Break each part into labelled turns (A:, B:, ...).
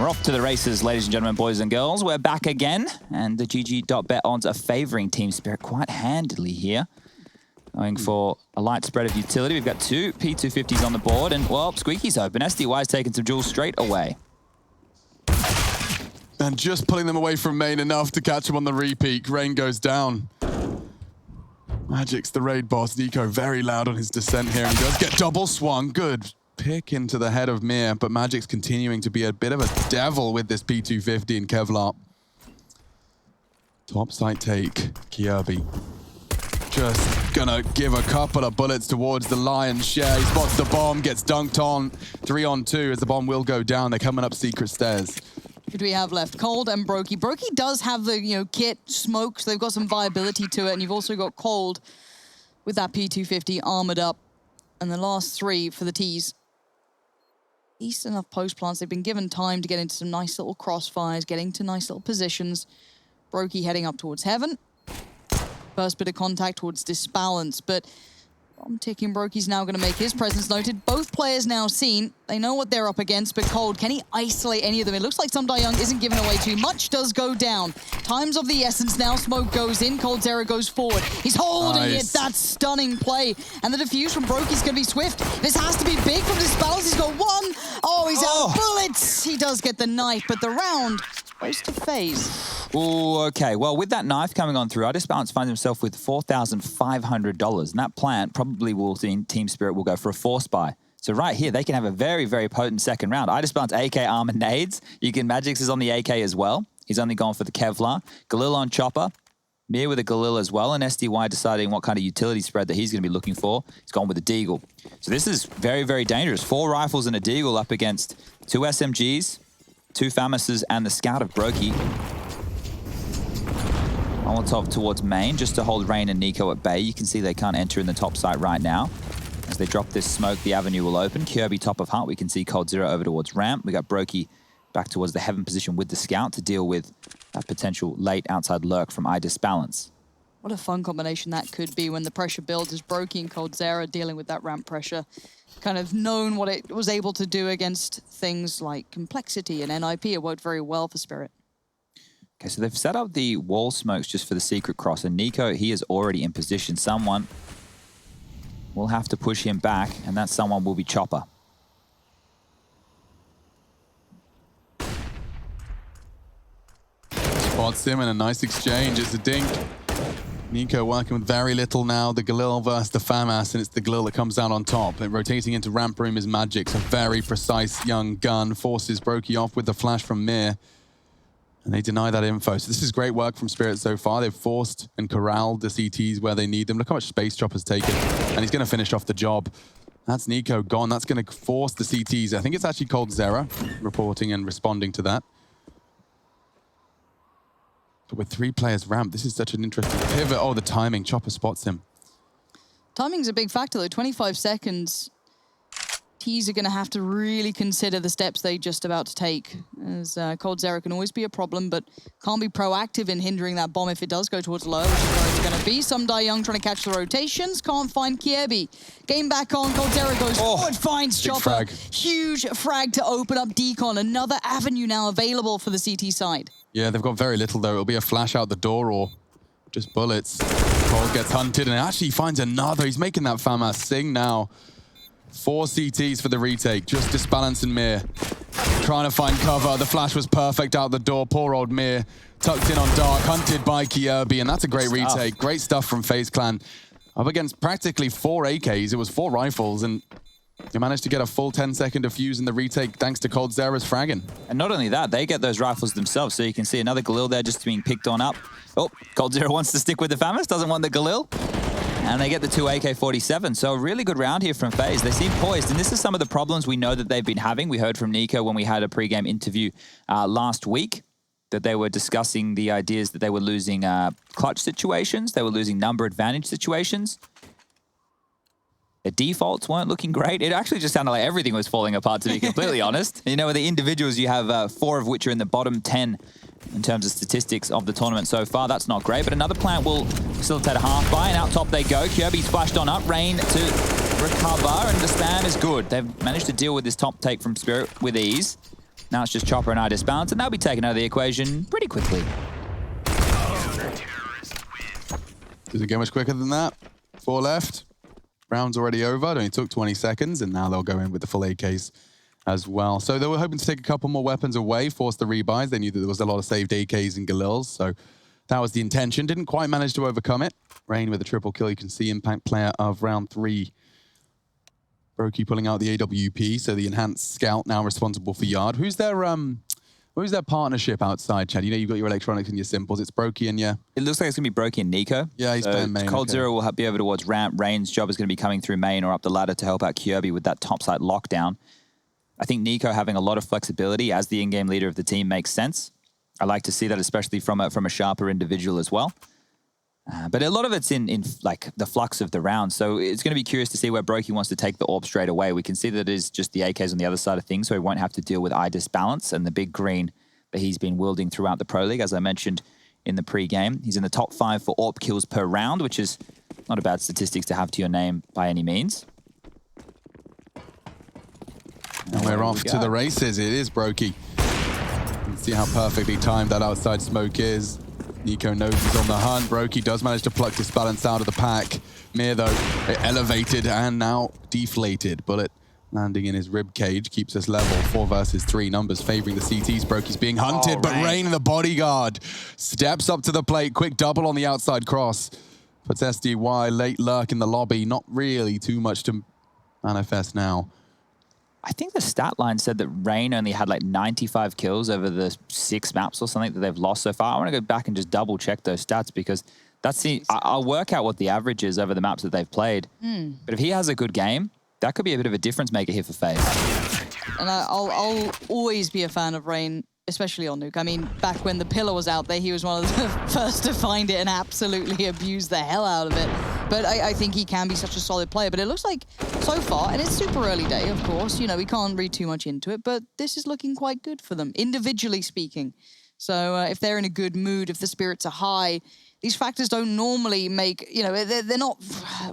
A: We're off to the races, ladies and gentlemen, boys and girls. We're back again, and the GG.bet odds are favoring Team Spirit quite handily here. Going for a light spread of utility. We've got two P250s on the board, and, well, Squeaky's open. SDY's taking some jewels straight away.
B: And just pulling them away from main enough to catch him on the repeat. Rain goes down. Magic's the raid boss. Nico very loud on his descent here, and he does get double swung. Good pick into the head of Mir, but Magic's continuing to be a bit of a devil with this P250 and Kevlar. Top side take, Kirby. Just gonna give a couple of bullets towards the lion's share. He spots the bomb, gets dunked on. 3 on 2 as the bomb will go down. They're coming up secret stairs.
C: Who do we have left? Cold and Brokey. Brokey does have the, kit, smoke, so they've got some viability to it, and you've also got Cold with that P250 armored up. And the last 3 for the T's. Decent enough post plants. They've been given time to get into some nice little crossfires, getting to nice little positions. Brokey heading up towards Heaven. First bit of contact towards Disbalance, but I'm ticking. Brokey's now going to make his presence noted. Both players now seen. They know what they're up against, but Cold, can he isolate any of them? It looks like Young isn't giving away too much. Does go down. Time's of the essence now. Smoke goes in. Coldzera goes forward. He's holding it. That stunning play. And the defuse from Brokey's going to be swift. This has to be big from Disbalance. He's got 1. Oh, he's out of bullets. He does get the knife, but the round goes to FaZe.
A: Oh, okay. Well, with that knife coming on through, Disbalance finds himself with $4,500. And that plant probably will see Team Spirit will go for a force buy. So right here, they can have a very, very potent second round. Disbalance AK armor nades. You can Magix is on the AK as well. He's only gone for the Kevlar. Galil on Chopper. Mir with a Galil as well. And SDY deciding what kind of utility spread that he's going to be looking for. He's gone with a Deagle. So this is very, very dangerous. 4 rifles and a Deagle up against 2 SMGs, 2 FAMASes, and the Scout of Brokey. Molotov towards main, just to hold Rain and Nico at bay. You can see they can't enter in the top site right now. As they drop this smoke, the avenue will open. Kirby top of hut. We can see Coldzera over towards ramp. We got Brokey back towards the Heaven position with the Scout to deal with that potential late outside lurk from Disbalance.
C: What a fun combination that could be when the pressure builds as Brokey and Coldzera dealing with that ramp pressure. Kind of known what it was able to do against things like Complexity and NIP. It worked very well for Spirit.
A: Okay, so they've set up the wall smokes just for the secret cross, and Nico, he is already in position. Someone will have to push him back, and that someone will be Chopper.
B: Spots him in a nice exchange. It's a dink. Nico working with very little now. The Galil versus the FAMAS, and it's the Galil that comes out on top. And rotating into ramp room is Magix, a very precise young gun. Forces Brokey off with the flash from Mir. And they deny that info. So this is great work from Spirit so far. They've forced and corralled the CTs where they need them. Look how much space Chopper's taken. And he's going to finish off the job. That's Nico gone. That's going to force the CTs. I think it's actually Coldzera reporting and responding to that. But with 3 players ramp, this is such an interesting pivot. Oh, the timing. Chopper spots him.
C: Timing's a big factor, though. 25 seconds. T's are going to have to really consider the steps they just about to take. As Coldzera can always be a problem, but can't be proactive in hindering that bomb if it does go towards low, which is where it's going to be. Young trying to catch the rotations. Can't find Kirby. Game back on. Coldzera goes forward, finds Chopper.
B: Frag.
C: Huge frag to open up Decon. Another avenue now available for the CT side.
B: Yeah, they've got very little, though. It'll be a flash out the door or just bullets. Cold gets hunted and actually finds another. He's making that FAMAS sing now. 4 CTs for the retake. Just Disbalance and Mir. Trying to find cover. The flash was perfect out the door. Poor old Mir. Tucked in on dark. Hunted by Kirby. And that's a great retake. Great stuff from FaZe Clan. Up against practically 4 AKs. It was 4 rifles. And they managed to get a full 10-second defuse in the retake thanks to Coldzera's fragging.
A: And not only that, they get those rifles themselves. So you can see another Galil there just being picked on up. Oh, Coldzera wants to stick with the FAMAS. Doesn't want the Galil. And they get the 2 AK-47. So a really good round here from FaZe. They seem poised. And this is some of the problems we know that they've been having. We heard from Nico when we had a pre-game interview last week that they were discussing the ideas that they were losing clutch situations. They were losing number advantage situations. The defaults weren't looking great. It actually just sounded like everything was falling apart, to be completely honest. You know, with the individuals, you have 4 of which are in the bottom 10 in terms of statistics of the tournament so far. That's not great, but another plant will facilitate a half buy, and out top they go. Kirby splashed on up, Rain to recover, and the spam is good. They've managed to deal with this top take from Spirit with ease. Now it's just Chopper and Idis Balance, and they'll be taken out of the equation pretty quickly.
B: Does it get much quicker than that? 4 left. Round's already over. It only took 20 seconds, and now they'll go in with the full AKs as well. So they were hoping to take a couple more weapons away, force the rebuys. They knew that there was a lot of saved AKs and Galils, so that was the intention. Didn't quite manage to overcome it. Rain with a triple kill. You can see impact player of round 3. Brokey pulling out the AWP, so the enhanced scout now responsible for Yard. Who's their partnership outside, Chad? You know you've got your electronics and your simples. It's Brokey and yeah.
A: It looks like it's going to be Brokey and Nico.
B: Yeah, he's playing main.
A: Cold Zero will be over towards ramp. Rain's job is going to be coming through main or up the ladder to help out Kirby with that topside lockdown. I think Nico having a lot of flexibility as the in-game leader of the team makes sense. I like to see that, especially from a sharper individual as well. But a lot of it's in like the flux of the round, so it's going to be curious to see where Brokey wants to take the AWP straight away. We can see that it is just the AKs on the other side of things, so he won't have to deal with Idis Balance and the big green that he's been wielding throughout the Pro League, as I mentioned in the pre-game. He's in the top 5 for AWP kills per round, which is not a bad statistics to have to your name by any means.
B: And we're off to the races. It is Brokey. See how perfectly timed that outside smoke is. Nico knows he's on the hunt. Brokey does manage to pluck this balance out of the pack. Mir, though, elevated and now deflated. Bullet landing in his rib cage keeps us level. 4 versus 3 numbers favoring the CTs. Brokey's being hunted, but Rain, the bodyguard, steps up to the plate. Quick double on the outside cross. Puts SDY late lurk in the lobby. Not really too much to manifest now.
A: I think the stat line said that Rain only had like 95 kills over the 6 maps or something that they've lost so far. I want to go back and just double check those stats because that's I'll work out what the average is over the maps that they've played. But if he has a good game, that could be a bit of a difference maker here for FaZe.
C: And I'll always be a fan of Rain, especially on Nuke. I mean, back when the pillar was out there, he was one of the first to find it and absolutely abuse the hell out of it. But I think he can be such a solid player. But it looks like so far, and it's super early day, of course, you know, we can't read too much into it, but this is looking quite good for them, individually speaking. So if they're in a good mood, if the spirits are high, these factors don't normally make, you know, they're not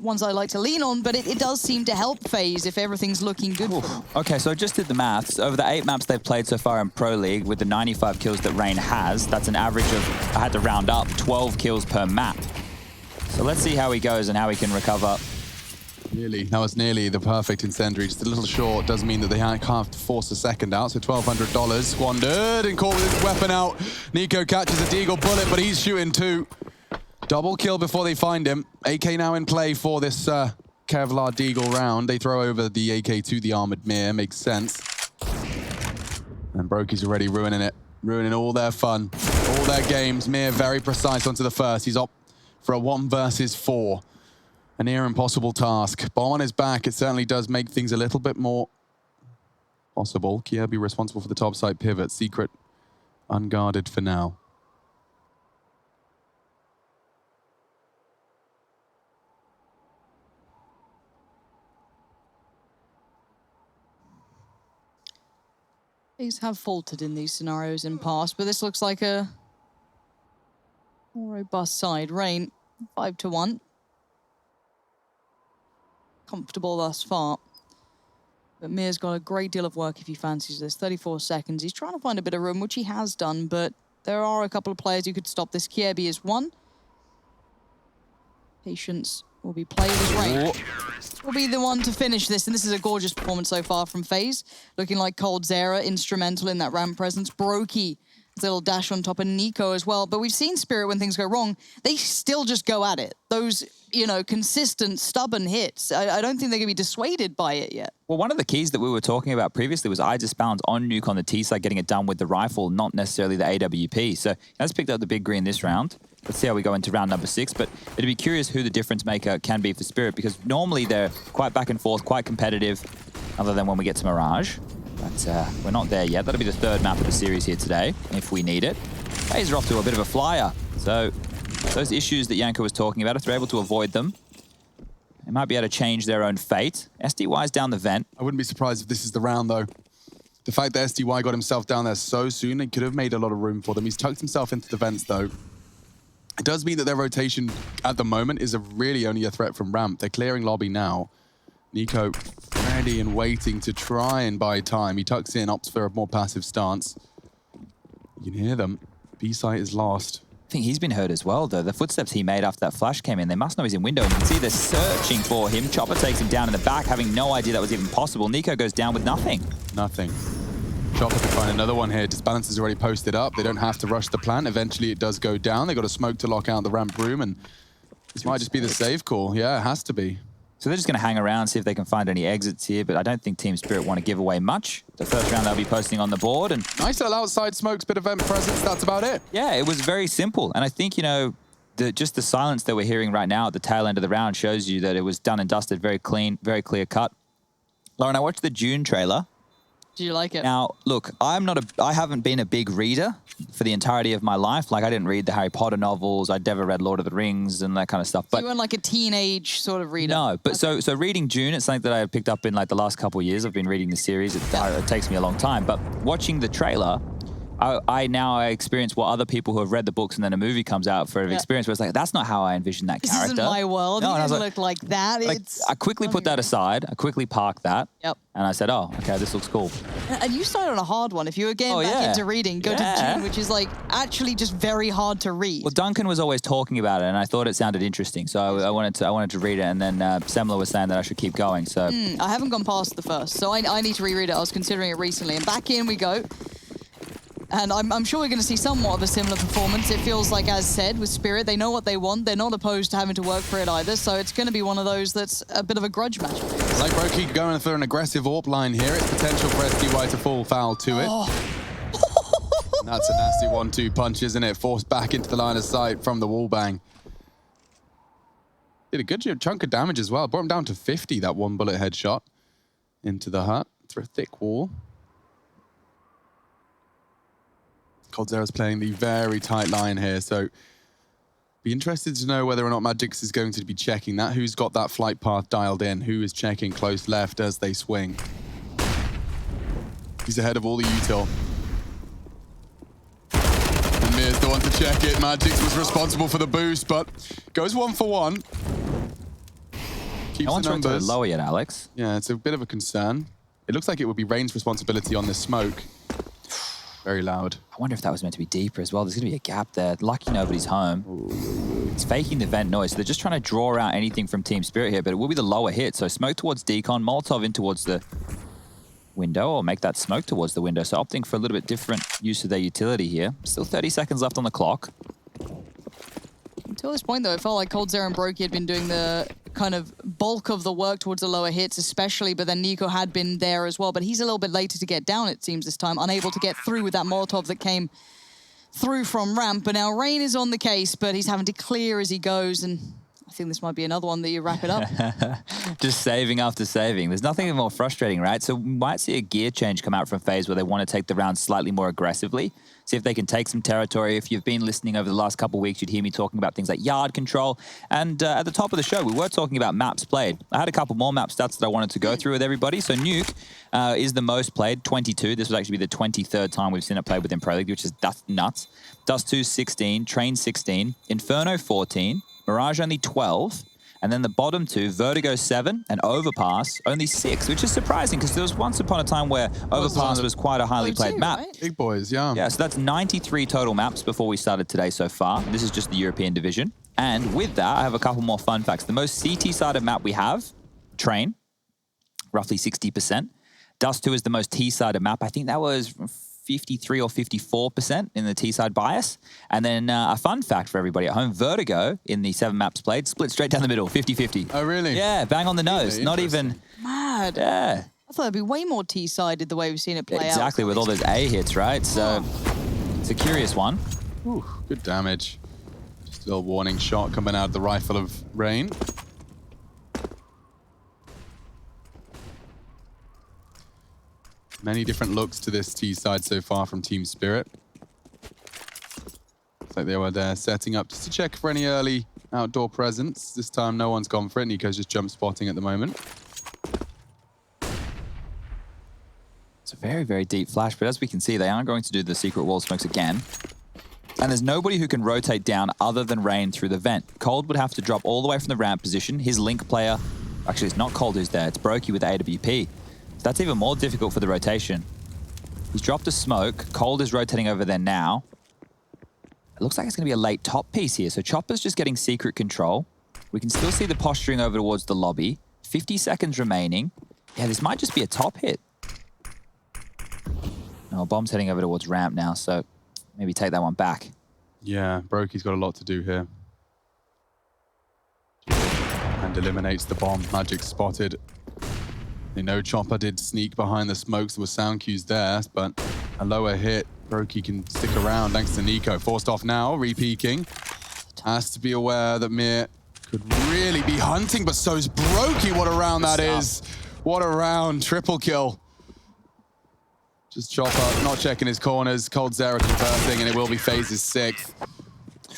C: ones I like to lean on, but it does seem to help FaZe if everything's looking good for them.
A: Okay, so I just did the maths. Over the 8 maps they've played so far in Pro League, with the 95 kills that Rain has, that's an average of, I had to round up, 12 kills per map. So let's see how he goes and how he can recover.
B: Nearly. That was nearly the perfect incendiary. Just a little short. Doesn't mean that they can't have to force a second out. So $1,200 squandered and caught with his weapon out. Nico catches a Deagle bullet, but he's shooting too. Double kill before they find him. AK now in play for this Kevlar Deagle round. They throw over the AK to the Armored Mir. Makes sense. And Brokey's already ruining it. Ruining all their fun. All their games. Mir very precise onto the first. He's up for a 1 versus 4. A near impossible task. Bomb on his back. It certainly does make things a little bit more possible. Kirby responsible for the top side pivot. Secret unguarded for now.
C: FaZe have faltered in these scenarios in past, but this looks like a more robust side. Rain, 5-1. Comfortable thus far. But Mir's got a great deal of work if he fancies this. 34 seconds. He's trying to find a bit of room, which he has done, but there are a couple of players who could stop this. Kirby is one. Patience will be played as Rain. Will be the one to finish this, and this is a gorgeous performance so far from FaZe. Looking like Cold Zera, instrumental in that ramp presence. Brokey, his little dash on top, and Nico as well. But we've seen Spirit when things go wrong, they still just go at it. Those, you know, consistent, stubborn hits. I don't think they're going to be dissuaded by it yet.
A: Well, one of the keys that we were talking about previously was Idis Balance on Nuke on the T side, getting it done with the rifle, not necessarily the AWP. So he has picked up the big green this round. Let's see how we go into round number 6, but it'd be curious who the difference maker can be for Spirit, because normally they're quite back and forth, quite competitive, other than when we get to Mirage. But we're not there yet. That'll be the 3rd map of the series here today, if we need it. FaZe are off to a bit of a flyer. So those issues that Yanko was talking about, if they're able to avoid them, they might be able to change their own fate. SDY's down the vent.
B: I wouldn't be surprised if this is the round, though. The fact that SDY got himself down there so soon, it could have made a lot of room for them. He's tucked himself into the vents, though. It does mean that their rotation at the moment is really only a threat from ramp. They're clearing lobby now. Nico ready and waiting to try and buy time. He tucks in, opts for a more passive stance. You can hear them. B-site is lost.
A: I think he's been hurt as well, though. The footsteps he made after that flash came in, they must know he's in window. And you can see they're searching for him. Chopper takes him down in the back, having no idea that was even possible. Nico goes down with nothing.
B: Nothing. Chopper can find another one here. Disbalance is already posted up. They don't have to rush the plant. Eventually it does go down. They got a smoke to lock out the ramp room, and this might just be the save call. Yeah, it has to be.
A: So they're just going to hang around, see if they can find any exits here, but I don't think Team Spirit want to give away much. The first round they'll be posting on the board. And
B: nice little outside smokes, bit of vent presence, that's about it.
A: yeah, it was very simple. And I think, you know, just the silence that we're hearing right now at the tail end of the round shows you that it was done and dusted, very clean, very clear cut. Lauren, I watched the June trailer.
C: Do you like it?
A: Now, look, I haven't been a big reader for the entirety of my life. Like, I didn't read the Harry Potter novels. I'd never read Lord of the Rings and that kind of stuff. But
C: you weren't like a teenage sort of reader?
A: No, but so reading June, it's something that I picked up in like the last couple of years. I've been reading the series. It takes me a long time. But watching the trailer, I now experience what other people who have read the books and then a movie comes out for an experience where it's like, that's not how I envisioned that character.
C: This isn't my world.
A: No,
C: He
A: and I was
C: doesn't
A: like,
C: look like that.
A: like, I quickly put that aside. I quickly parked that.
C: Yep.
A: And I said, oh, okay, this looks cool.
C: And you started on a hard one. If you were getting back into reading, go to June, which is like actually just very hard to read.
A: Well, Duncan was always talking about it, and I thought it sounded interesting, so I wanted to read it. And then Semler was saying that I should keep going. So
C: I haven't gone past the first, so I need to reread it. I was considering it recently, and back in we go. And I'm sure we're going to see somewhat of a similar performance. It feels like, as said, with Spirit, they know what they want. They're not opposed to having to work for it either. So it's going to be one of those that's a bit of a grudge match.
B: Like Brokey going for an aggressive AWP line here. It's potential for SDY to fall foul to it. That's a nasty 1-2 punch, isn't it? Forced back into the line of sight from the wall bang. Did a good chunk of damage as well. Brought him down to 50, that one bullet headshot into the hut through a thick wall. coldzera's playing the very tight line here, so be interested to know whether or not Magix is going to be checking that. Who's got that flight path dialed in? Who is checking close left as they swing? He's ahead of all the util. And Mir's the one to check it. Magix was responsible for the boost, but goes 1 for 1. Keeps
A: no one's
B: the numbers
A: lower yet, Alex.
B: Yeah, it's a bit of a concern. It looks like it would be Rain's responsibility on this smoke. Very loud.
A: I wonder if that was meant to be deeper as well. There's going to be a gap there. Lucky nobody's home. Ooh. It's faking the vent noise. So they're just trying to draw out anything from Team Spirit here, but it will be the lower hit. So smoke towards Decon, Molotov in towards the window, or make that smoke towards the window. So opting for a little bit different use of their utility here. Still 30 seconds left on the clock.
C: Until this point, though, it felt like coldzera and Brokey had been doing the kind of bulk of the work towards the lower hits, especially, but then Nico had been there as well. But he's a little bit later to get down, it seems, this time. Unable to get through with that Molotov that came through from ramp. But now Rain is on the case, but he's having to clear as he goes, and I think this might be another one that you wrap it up.
A: Just saving after saving. There's nothing more frustrating, right? So we might see a gear change come out from FaZe where they want to take the round slightly more aggressively. See if they can take some territory. If you've been listening over the last couple of weeks, you'd hear me talking about things like yard control. And at the top of the show, we were talking about maps played. I had a couple more map stats that I wanted to go through with everybody. So Nuke is the most played, 22. This would actually be the 23rd time we've seen it played within Pro League, which is nuts. Dust 2, 16. Train, 16. Inferno, 14. Mirage, only 12. And then the bottom two, Vertigo 7 and Overpass only 6, which is surprising because there was once upon a time where Overpass was quite a highly played map.
C: Right?
B: Big boys, yeah.
A: Yeah, so that's 93 total maps before we started today so far. This is just the European division. And with that, I have a couple more fun facts. The most CT-sided map we have, Train, roughly 60%. Dust 2 is the most T-sided map. I think that was 53 or 54% in the T-side bias. And then a fun fact for everybody at home, Vertigo in the 7 maps played, split straight down the middle, 50-50.
B: Oh, really?
A: Yeah, bang on the nose. Not even...
C: Mad.
A: Yeah.
C: I thought it'd be way more T-sided the way we've seen it play out.
A: Exactly, with all those A hits, right? So it's a curious one.
B: Ooh, good damage. Just a little warning shot coming out of the rifle of Rain. Many different looks to this T side so far from Team Spirit. Looks like they were there setting up just to check for any early outdoor presence. This time no one's gone for it. Nico's just jump spotting at the moment.
A: It's a very, very deep flash, but as we can see, they aren't going to do the secret wall smokes again. And there's nobody who can rotate down other than Rain through the vent. Cold would have to drop all the way from the ramp position. His link player Actually, it's not Cold who's there. It's Brokey with AWP. So that's even more difficult for the rotation. He's dropped a smoke. Cold is rotating over there now. It looks like it's going to be a late top piece here. So Chopper's just getting secret control. We can still see the posturing over towards the lobby. 50 seconds remaining. Yeah, this might just be a top hit. No, Bomb's heading over towards ramp now, so maybe take that one back.
B: Yeah, Brokey's got a lot to do here. And eliminates the bomb. Magic spotted. They know Chopper did sneak behind the smokes. There were sound cues there, but a lower hit. Brokey can stick around thanks to Nico. Forced off now, re-peeking. Has to be aware that Mir could really be hunting, but so's Brokey. What a round that is. What a round. Triple kill. Just Chopper not checking his corners. Cold Zera converting, and it will be FaZe's 6th.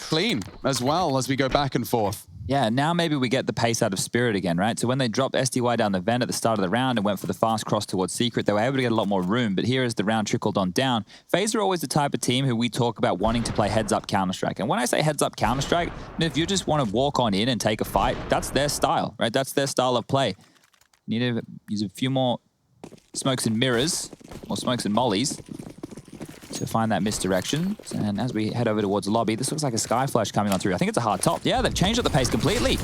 B: Clean as well as we go back and forth.
A: Yeah, now maybe we get the pace out of Spirit again, right? So when they dropped SDY down the vent at the start of the round and went for the fast cross towards Secret, they were able to get a lot more room. But here as the round trickled on down, FaZe are always the type of team who we talk about wanting to play heads-up Counter-Strike. And when I say heads-up Counter-Strike, if you just want to walk on in and take a fight, that's their style, right? That's their style of play. You need to use a few more smokes and mirrors, or smokes and mollies, to find that misdirection. And as we head over towards the lobby, this looks like a Sky Flash coming on through. I think it's a hard top. Yeah, they've changed up the pace completely.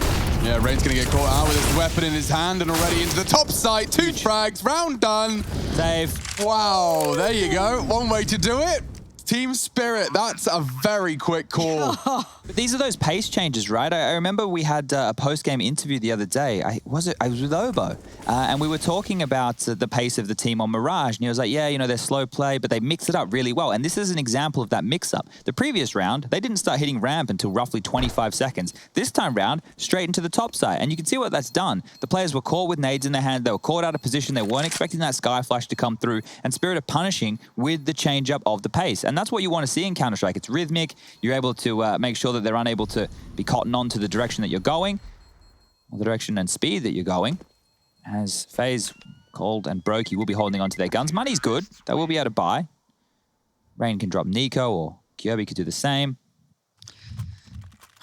B: Yeah, Rain's going to get caught out with his weapon in his hand and already into the top site. 2 frags, round done.
A: Save.
B: Wow, there you go. One way to do it. Team Spirit, that's a very quick call.
A: But these are those pace changes, right? I remember we had a post-game interview the other day. I was with Obo, and we were talking about the pace of the team on Mirage, and he was like, yeah, you know, they're slow play, but they mix it up really well. And this is an example of that mix-up. The previous round, they didn't start hitting ramp until roughly 25 seconds. This time round, straight into the top side, and you can see what that's done. The players were caught with nades in their hand. They were caught out of position. They weren't expecting that Sky Flash to come through, and Spirit are punishing with the change-up of the pace. And that's what you want to see in Counter-Strike. It's rhythmic. You're able to make sure that they're unable to be cotton on to the direction that you're going, or the direction and speed that you're going. As FaZe, Cold, and Brokey will be holding on to their guns. Money's good. They will be able to buy. Rain can drop Nico, or Kirby could do the same.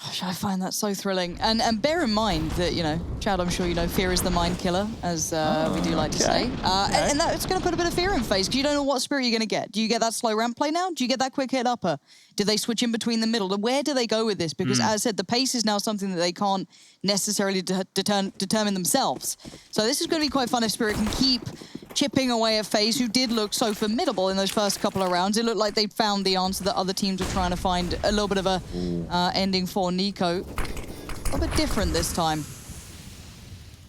C: Gosh, I find that so thrilling. And bear in mind that, you know, Chad, I'm sure you know, fear is the mind killer, as we do like to say. And that's going to put a bit of fear in FaZe, because you don't know what Spirit you're going to get. Do you get that slow ramp play now? Do you get that quick hit upper? Do they switch in between the middle? Where do they go with this? Because as I said, the pace is now something that they can't necessarily determine themselves. So this is going to be quite fun if Spirit can keep chipping away at FaZe, who did look so formidable in those first couple of rounds. It looked like they'd found the answer that other teams were trying to find. A little bit of a ending for Nico. A little bit different this time.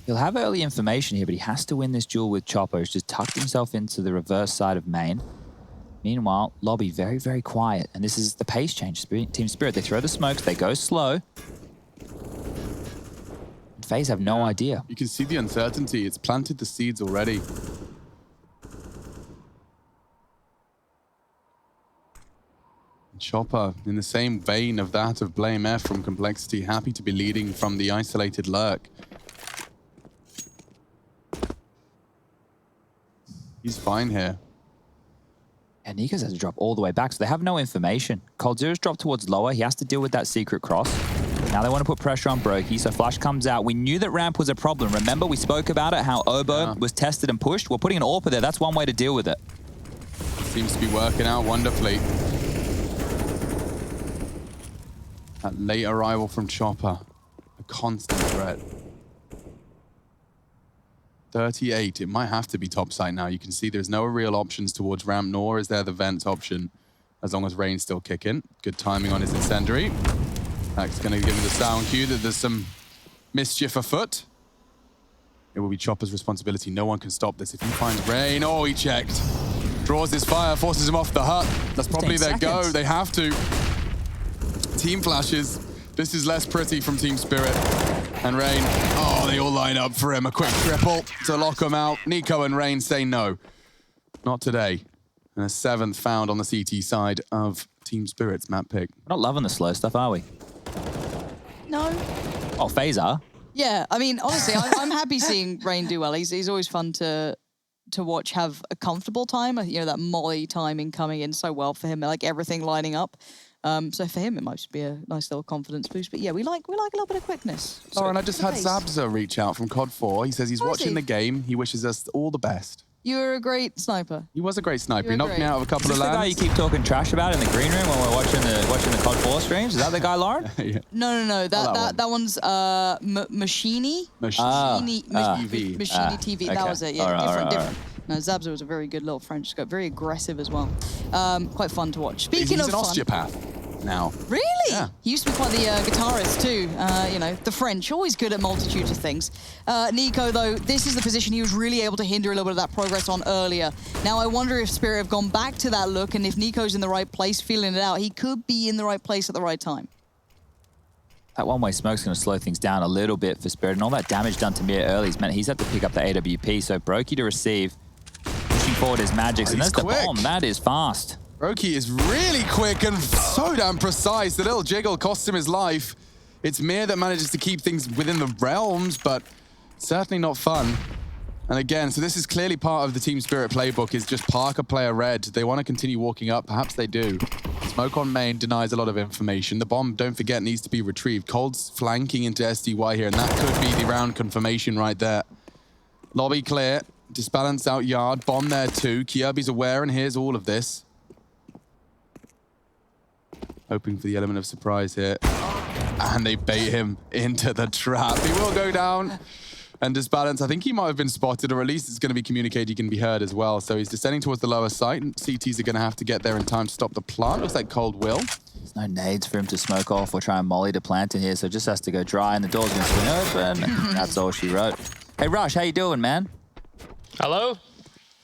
A: He'll have early information here, but he has to win this duel with Chopper. He's just tucked himself into the reverse side of main. Meanwhile, lobby very, very quiet. And this is the pace change. Team Spirit, they throw the smokes, they go slow. FaZe have no idea.
B: You can see the uncertainty. It's planted the seeds already. Chopper, in the same vein of that of Blame F from Complexity, happy to be leading from the isolated lurk. He's fine here.
A: And Nikos has to drop all the way back, so they have no information. Cold Zero's dropped towards lower. He has to deal with that secret cross. Now they want to put pressure on Brokey, so Flash comes out. We knew that ramp was a problem. Remember, we spoke about it, how Obo was tested and pushed. We're putting an AWPer there. That's one way to deal with it.
B: Seems to be working out wonderfully. That late arrival from Chopper, a constant threat. 38, it might have to be topside now. You can see there's no real options towards ramp, nor is there the vents option, as long as Rain's still kicking. Good timing on his incendiary. That's going to give him the sound cue that there's some mischief afoot. It will be Chopper's responsibility. No one can stop this. If he finds Rain, oh, he checked. Draws his fire, forces him off the hut. That's probably their go. They have to. Team flashes. This is less pretty from Team Spirit. And Rain, oh, they all line up for him. A quick triple to lock him out. Nico and Rain say no. Not today. And a 7th found on the CT side of Team Spirit's map pick.
A: We're not loving the slow stuff, are we?
C: No.
A: Oh, FaZe are.
C: Yeah, I mean, honestly, I'm happy seeing Rain do well. He's always fun to watch have a comfortable time. You know, that molly timing coming in so well for him, like everything lining up. So for him, it might just be a nice little confidence boost. But yeah, we like a little bit of quickness.
B: Lauren, I just had Zabza reach out from COD 4. He says he's watching the game. He wishes us all the best.
C: You were a great sniper.
B: He was a great sniper. He knocked
C: great.
B: me out of a couple
A: Is
B: of
A: this the guy
B: lands.
A: you keep talking trash about in the green room when we're watching the COD 4 streams? Is that the guy, Lauren?
B: Yeah.
C: No. That one's Machini. Machini TV. That was it. Yeah, different. No, Zabza was a very good little French scope. Very aggressive as well. Quite fun to watch. Speaking
B: He's
C: of
B: an
C: fun,
B: osteopath now.
C: really?
B: Yeah.
C: He used to be quite the guitarist too. You know, the French, always good at multitudes of things. Nico, though, this is the position he was really able to hinder a little bit of that progress on earlier. Now, I wonder if Spirit have gone back to that look, and if Nico's in the right place, feeling it out, he could be in the right place at the right time.
A: That one-way smoke's going to slow things down a little bit for Spirit, and all that damage done to Mir early has meant he's had to pick up the AWP, so Brokey to receive. Pushing forward his magics, and
B: He's
A: that's
B: quick.
A: the bomb. That is fast.
B: Brokey is really quick and so damn precise. The little jiggle cost him his life. It's Mir that manages to keep things within the realms, but certainly not fun. And again, so this is clearly part of the Team Spirit playbook, is just park a player red. They want to continue walking up. Perhaps they do. Smoke on main denies a lot of information. The bomb, don't forget, needs to be retrieved. Cold's flanking into SDY here, and that could be the round confirmation right there. Lobby clear. Disbalance out yard. Bomb there too. Kyobi's aware and hears all of this. Hoping for the element of surprise here. And they bait him into the trap. He will go down. And Disbalance, I think he might have been spotted, or at least it's going to be communicated he can be heard as well. So he's descending towards the lower site. And CTs are going to have to get there in time to stop the plant. Looks like Cold will.
A: There's no nades for him to smoke off or try and molly to plant in here, so just has to go dry, and the door's going to swing open. That's all she wrote. Hey, Rush, how you doing, man?
D: Hello?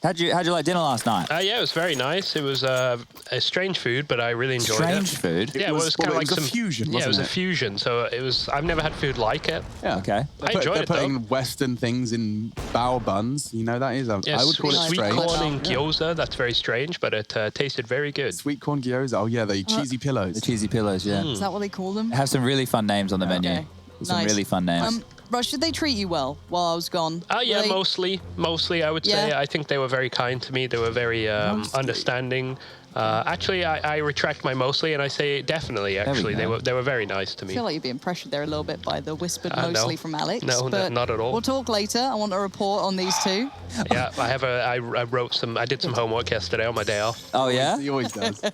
A: How'd you like dinner last night?
D: Yeah, it was very nice. It was a strange food, but I really enjoyed
A: Strange
D: it.
A: food?
D: Yeah, it was kind of like
B: a
D: some
B: fusion,
D: Yeah, it was
B: wasn't
D: a fusion. So it was. I've never had food like it.
B: Yeah.
A: Okay.
D: I enjoyed
B: They're
D: it though.
B: putting Western things in bao buns. You know, that is,
D: Yeah,
B: I would call it
D: sweet
B: strange.
D: corn and gyoza. That's very strange, but it tasted very good.
B: Sweet corn gyoza. Oh yeah, the cheesy pillows.
A: The cheesy pillows, yeah.
C: Is that what they call them?
A: They have some really fun names on the menu.
C: Okay.
A: Some
C: Nice.
A: really fun names.
C: Rush, did they treat you well while I was gone?
D: Yeah,
C: Were they-
D: mostly I would say.
C: Yeah.
D: I think they were very kind to me. They were very understanding. Actually, I retract my mostly, and I say definitely. Actually,
A: go.
D: they were very nice to
C: I
D: me.
C: feel like you're being pressured there a little bit by the whispered
D: No.
C: mostly from Alex.
D: No,
C: but
D: not at all.
C: We'll talk later. I want a report on these two.
D: Yeah, I wrote some. I did some homework yesterday on my day off.
A: Oh, yeah?
B: He always does.
D: I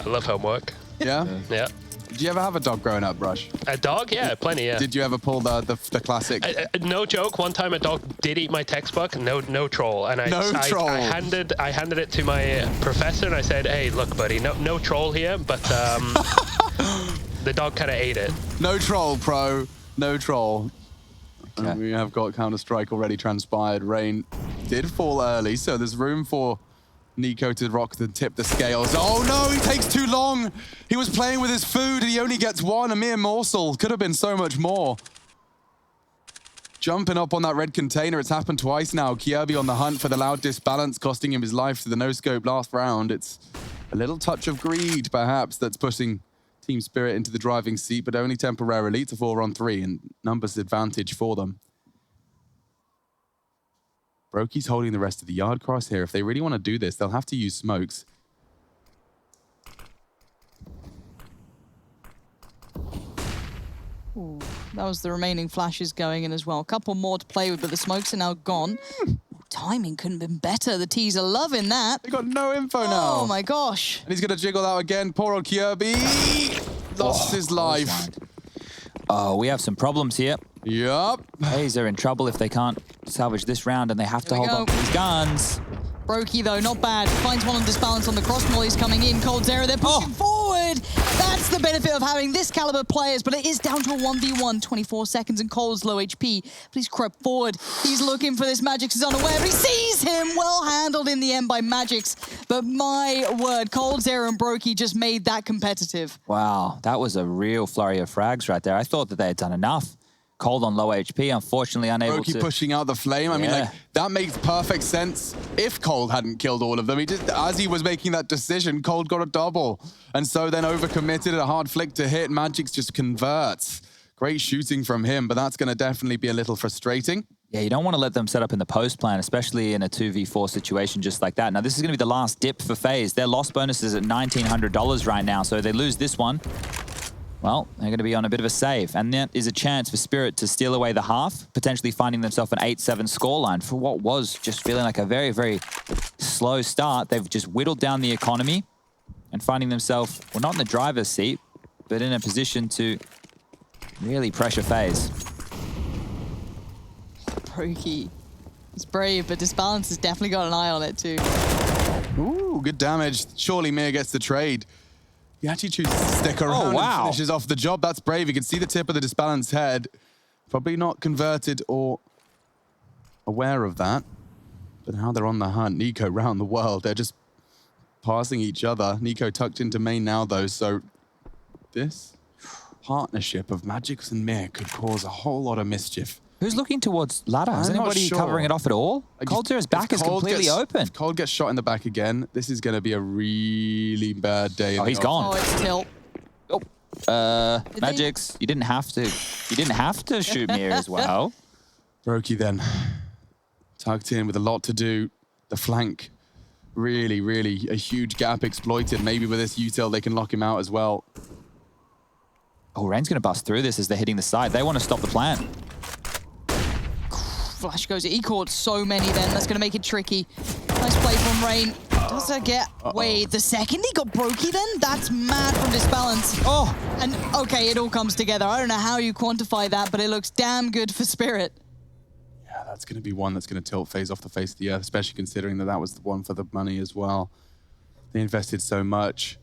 D: love homework.
B: Yeah?
D: Yeah.
B: Did you ever have a dog growing up, Rush?
D: A dog? Yeah, plenty. Yeah.
B: Did you ever pull the classic?
D: No joke. One time a dog did eat my textbook. No troll. And
B: troll.
D: I handed it to my professor and I said, "Hey, look, buddy, no troll here." But the dog kind of ate it.
B: No troll, pro. No troll.
A: Okay.
B: And we have got Counter-Strike already transpired. Rain did fall early, so there's room for Nico to rock the tip the scales. Oh no, he takes too long. He was playing with his food and he only gets one, a mere morsel. Could have been so much more. Jumping up on that red container. It's happened twice now. Kyobi on the hunt for the loud disbalance, costing him his life to the no-scope last round. It's a little touch of greed, perhaps, that's pushing Team Spirit into the driving seat, but only temporarily. It's a 4-on-3 and numbers advantage for them. Brokey's holding the rest of the yard cross here. If they really want to do this, they'll have to use smokes.
C: Ooh, that was the remaining flashes going in as well. A couple more to play with, but the smokes are now gone. Timing couldn't have been better. The T's are loving that.
B: They got no info now.
C: Oh my gosh.
B: And he's going to jiggle out again. Poor old Kyobi. Lost his life.
A: Oh, we have some problems here.
B: Yup.
A: FaZe are in trouble if they can't salvage this round, and they have to
C: Here we
A: hold on
C: go.
A: to these guns.
C: Brokey, though, not bad. Finds one on disbalance on the cross mollies coming in. Cold Zera, they're pushing forward. That's the benefit of having this caliber players, but it is down to a 1v1, 24 seconds, and Cold's low HP. Please creep forward. He's looking for this. Magix is unaware, but he sees him. Well handled in the end by Magix. But my word, Cold Zera and Brokey just made that competitive.
A: Wow, that was a real flurry of frags right there. I thought that they had done enough. Cold on low HP, unfortunately unable
B: Brokey
A: to...
B: pushing out the flame. I mean,
A: Yeah.
B: like, that makes perfect sense if Cold hadn't killed all of them. He just, as he was making that decision, Cold got a double. And so then overcommitted, a hard flick to hit. Magix just converts. Great shooting from him, but that's going to definitely be a little frustrating.
A: Yeah, you don't want to let them set up in the post plan, especially in a 2v4 situation just like that. Now, this is going to be the last dip for FaZe. Their loss bonus is at $1,900 right now, so they lose this one. Well, they're going to be on a bit of a save, and that is a chance for Spirit to steal away the half, potentially finding themselves an 8-7 scoreline for what was just feeling like a very, very slow start. They've just whittled down the economy and finding themselves, well, not in the driver's seat, but in a position to really pressure FaZe.
C: Brokey. He's brave, but Disbalance has definitely got an eye on it too.
B: Ooh, good damage. Surely Mir gets the trade. He actually chooses to stick around and finishes off the job. That's brave. You can see the tip of the Disbalanced head. Probably not converted or aware of that. But now they're on the hunt. Nico round the world. They're just passing each other. Nico tucked into main now, though, so this partnership of Magix and Mir could cause a whole lot of mischief.
A: Who's looking towards ladder? Is anybody covering it off at all? Cold Zero's back is completely open.
B: If Cold gets shot in the back again, this is going to be a really bad day.
A: Oh, he's gone.
C: Oh, it's tilt.
A: Oh, Magix, you didn't have to. You didn't have to shoot Mir as well.
B: Brokey then tucked in with a lot to do. The flank, really, really a huge gap exploited. Maybe with this util they can lock him out as well.
A: Oh, Rain's going to bust through this as they're hitting the side. They want to stop the plant.
C: Flash goes. He caught so many then. That's going to make it tricky. Nice play from Rain. Does it get... Wait, the second he got Brokey then? That's mad from Disbalance. Oh, and okay, it all comes together. I don't know how you quantify that, but it looks damn good for Spirit.
B: Yeah, that's going to be one that's going to tilt FaZe off the face of the earth, especially considering that that was the one for the money as well. They invested so much.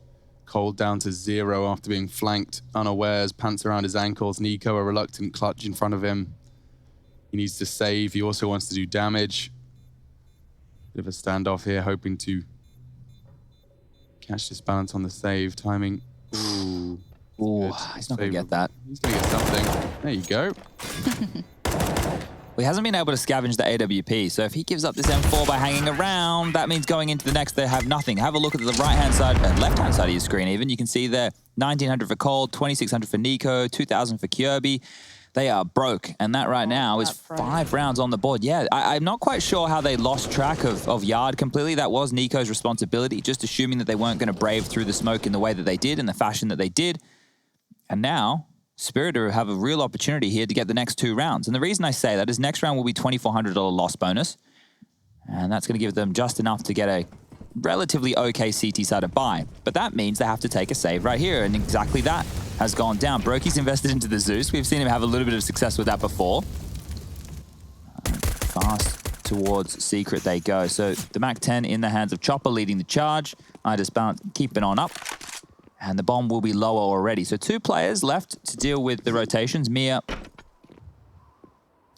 B: Cold down to 0 after being flanked unawares, pants around his ankles. Nico, a reluctant clutch in front of him. He needs to save. He also wants to do damage. Bit of a standoff here, hoping to catch this balance on the save. Timing. Ooh.
A: Ooh, he's not going to get that.
B: He's going to get something. There you go.
A: Well, he hasn't been able to scavenge the AWP, so if he gives up this M4 by hanging around, that means going into the next they have nothing. Have a look at the right-hand side, left-hand side of your screen even. You can see there, 1,900 for Cold, 2,600 for Nico, 2,000 for Kirby. They are broke, and that right now is 5 rounds on the board. Yeah, I'm not quite sure how they lost track of Yard completely. That was Nico's responsibility, just assuming that they weren't going to brave through the smoke in the way that they did, in the fashion that they did. And now, Spirit have a real opportunity here to get the next 2 rounds. And the reason I say that is next round will be $2,400 loss bonus, and that's going to give them just enough to get a relatively okay CT side of buy. But that means they have to take a save right here, and exactly that has gone down. Brokey's invested into the Zeus. We've seen him have a little bit of success with that before. Fast towards Secret they go. So the MAC-10 in the hands of Chopper leading the charge. Disbalance keeping on up. And the bomb will be lower already. So 2 players left to deal with the rotations. Mia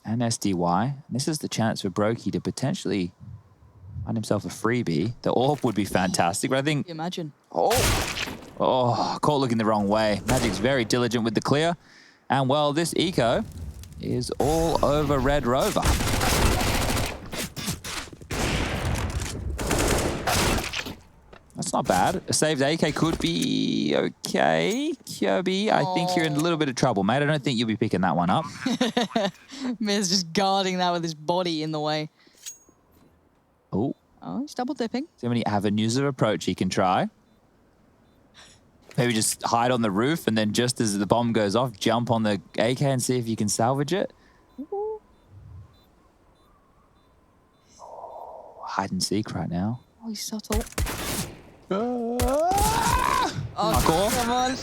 A: and SDY. And this is the chance for Brokey to potentially find himself a freebie. The AWP would be fantastic, but I think...
C: Imagine.
A: Oh, caught looking the wrong way. Magic's very diligent with the clear. And, well, this eco is all over Red Rover. That's not bad. A saved AK could be okay. Kirby, I think you're in a little bit of trouble, mate. I don't think you'll be picking that one up.
C: Mir's just guarding that with his body in the way.
A: Oh,
C: he's double dipping.
A: So many avenues of approach he can try. Maybe just hide on the roof and then just as the bomb goes off, jump on the AK and see if you can salvage it. Oh, hide and seek right now.
C: Oh, he's subtle.
A: Parkour.
C: Come on.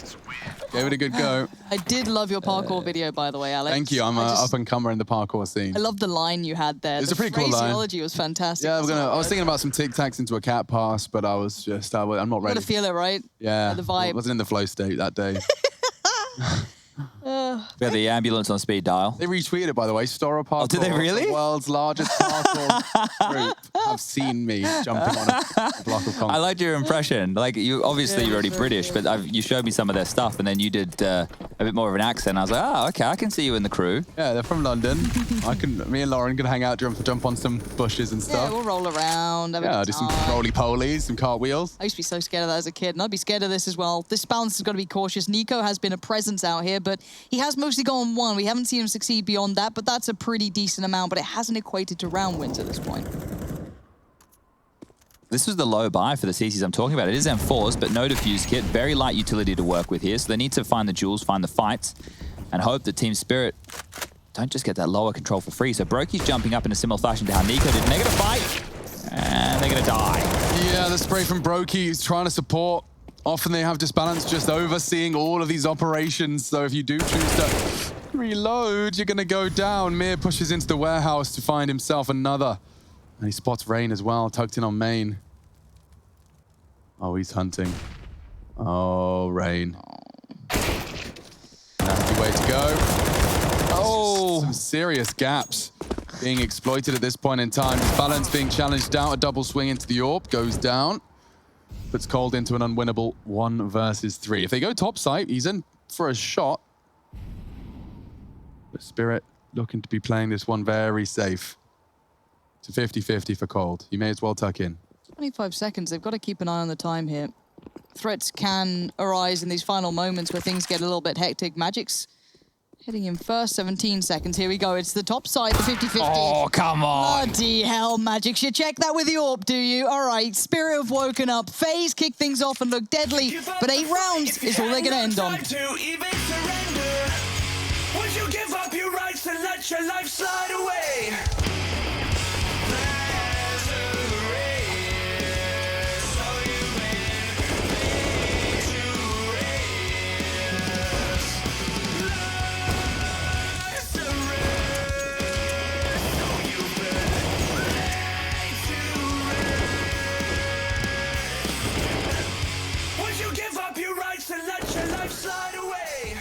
B: Gave it a good go.
C: I did love your parkour video, by the way, Alex.
B: Thank you. I'm up and comer in the parkour scene.
C: I love the line you had there.
B: It's a pretty cool line.
C: The phraseology was fantastic.
B: Yeah, I was thinking about some tic tacs into a cat pass, but I was just, I'm not
C: You
B: ready.
C: gotta feel it, right?
B: Yeah,
C: the vibe.
B: I wasn't in the flow state that day.
A: We have the ambulance on speed dial.
B: They retweeted it, by the way. Stora Parkour,
A: did they really?
B: the world's largest parkour group, have seen me jumping on a block of concrete.
A: I liked your impression. Like, you obviously you're already British, but you showed me some of their stuff, and then you did a bit more of an accent. I was like, oh, okay, I can see you in the crew.
B: Yeah, they're from London. Me and Lauren can hang out, jump on some bushes and
C: Yeah,
B: stuff.
C: we'll roll around. Have a
B: Yeah,
C: good
B: do some
C: time.
B: roly-polies, some cartwheels.
C: I used to be so scared of that as a kid, and I'd be scared of this as well. This balance has got to be cautious. Nico has been a presence out here, but he has mostly gone one. We haven't seen him succeed beyond that, but that's a pretty decent amount, but it hasn't equated to round wins at this point.
A: This was the low buy for the CCs I'm talking about. It is M4s, but no defuse kit. Very light utility to work with here, so they need to find the jewels, find the fights, and hope that Team Spirit don't just get that lower control for free. So Brokey's jumping up in a similar fashion to how Nico did. And they're going to fight, and they're going to die.
B: Yeah, the spray from Brokey is trying to support. Often they have Disbalance just overseeing all of these operations, so if you do choose to reload, you're going to go down. Mir pushes into the warehouse to find himself another. And he spots Rain as well, tucked in on main. Oh, he's hunting. Oh, Rain. Nasty way to go. Oh, some serious gaps being exploited at this point in time. Balance being challenged out. A double swing into the AWP, goes down. Puts Cold into an unwinnable 1 versus 3. If they go top site, he's in for a shot. But Spirit looking to be playing this one very safe. It's a 50-50 for Cold. You may as well tuck in.
C: 25 seconds. They've got to keep an eye on the time here. Threats can arise in these final moments where things get a little bit hectic. Magic's hitting him first. 17 seconds. Here we go. It's the top side, the 50-50.
A: Oh, come on.
C: Bloody hell, Magic. You check that with the AWP, do you? All right, Spirit have woken up. FaZe kick things off and look deadly, but 8 rounds is all they're going to end on.
E: Would you give up your rights and let your life slide away? And let your life slide away.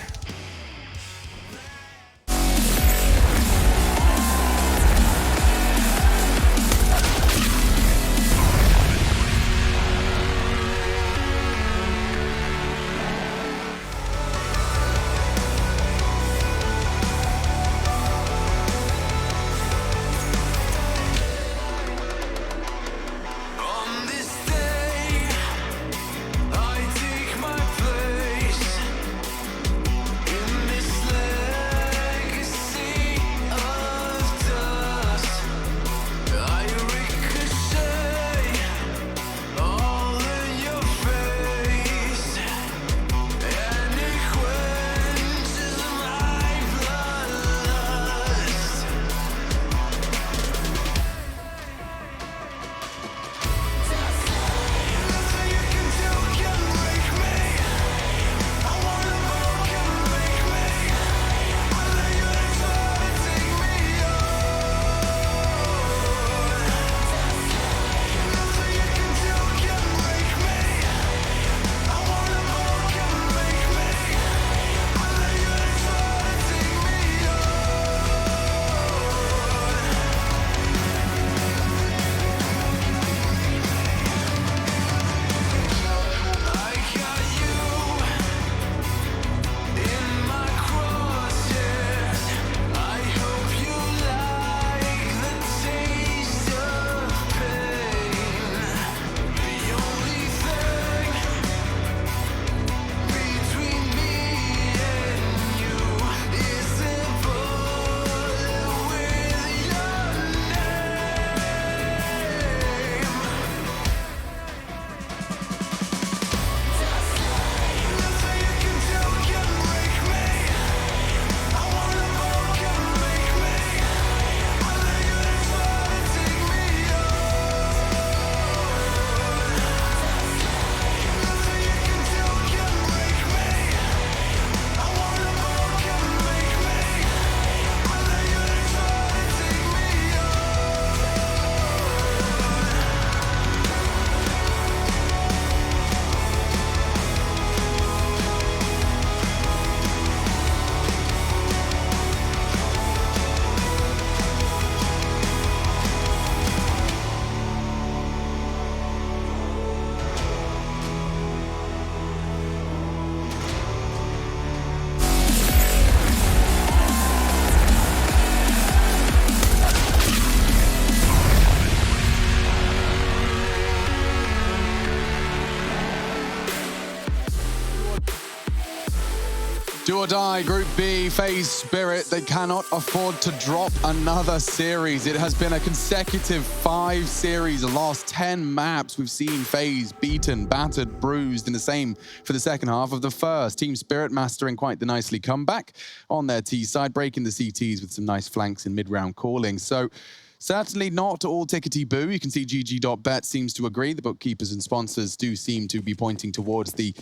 B: Do or die, Group B, FaZe Spirit. They cannot afford to drop another series. It has been a consecutive 5 series, the last 10 maps. We've seen FaZe beaten, battered, bruised, and the same for the second half of the first. Team Spirit mastering quite the nicely comeback on their T side, breaking the CTs with some nice flanks in mid-round calling. So certainly not all tickety-boo. You can see GG.bet seems to agree. The bookkeepers and sponsors do seem to be pointing towards the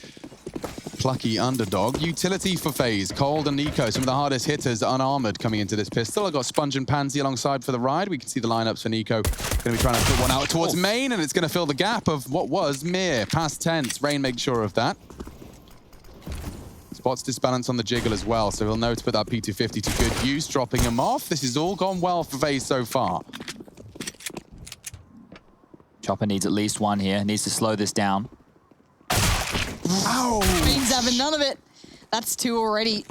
B: plucky underdog. Utility for FaZe. Cold and Nico, some of the hardest hitters, unarmored coming into this pistol. I've got Sponge and Pansy alongside for the ride. We can see the lineups for Nico. Going to be trying to put one out towards main, and it's going to fill the gap of what was Mir. Past tense. Rain makes sure of that. Spots disbalance on the jiggle as well, so he'll know to put that P250 to good use, dropping him off. This has all gone well for FaZe so far.
A: Chopper needs at least one here. Needs to slow this down.
B: Ow!
C: Beans having none of it. That's 2 already.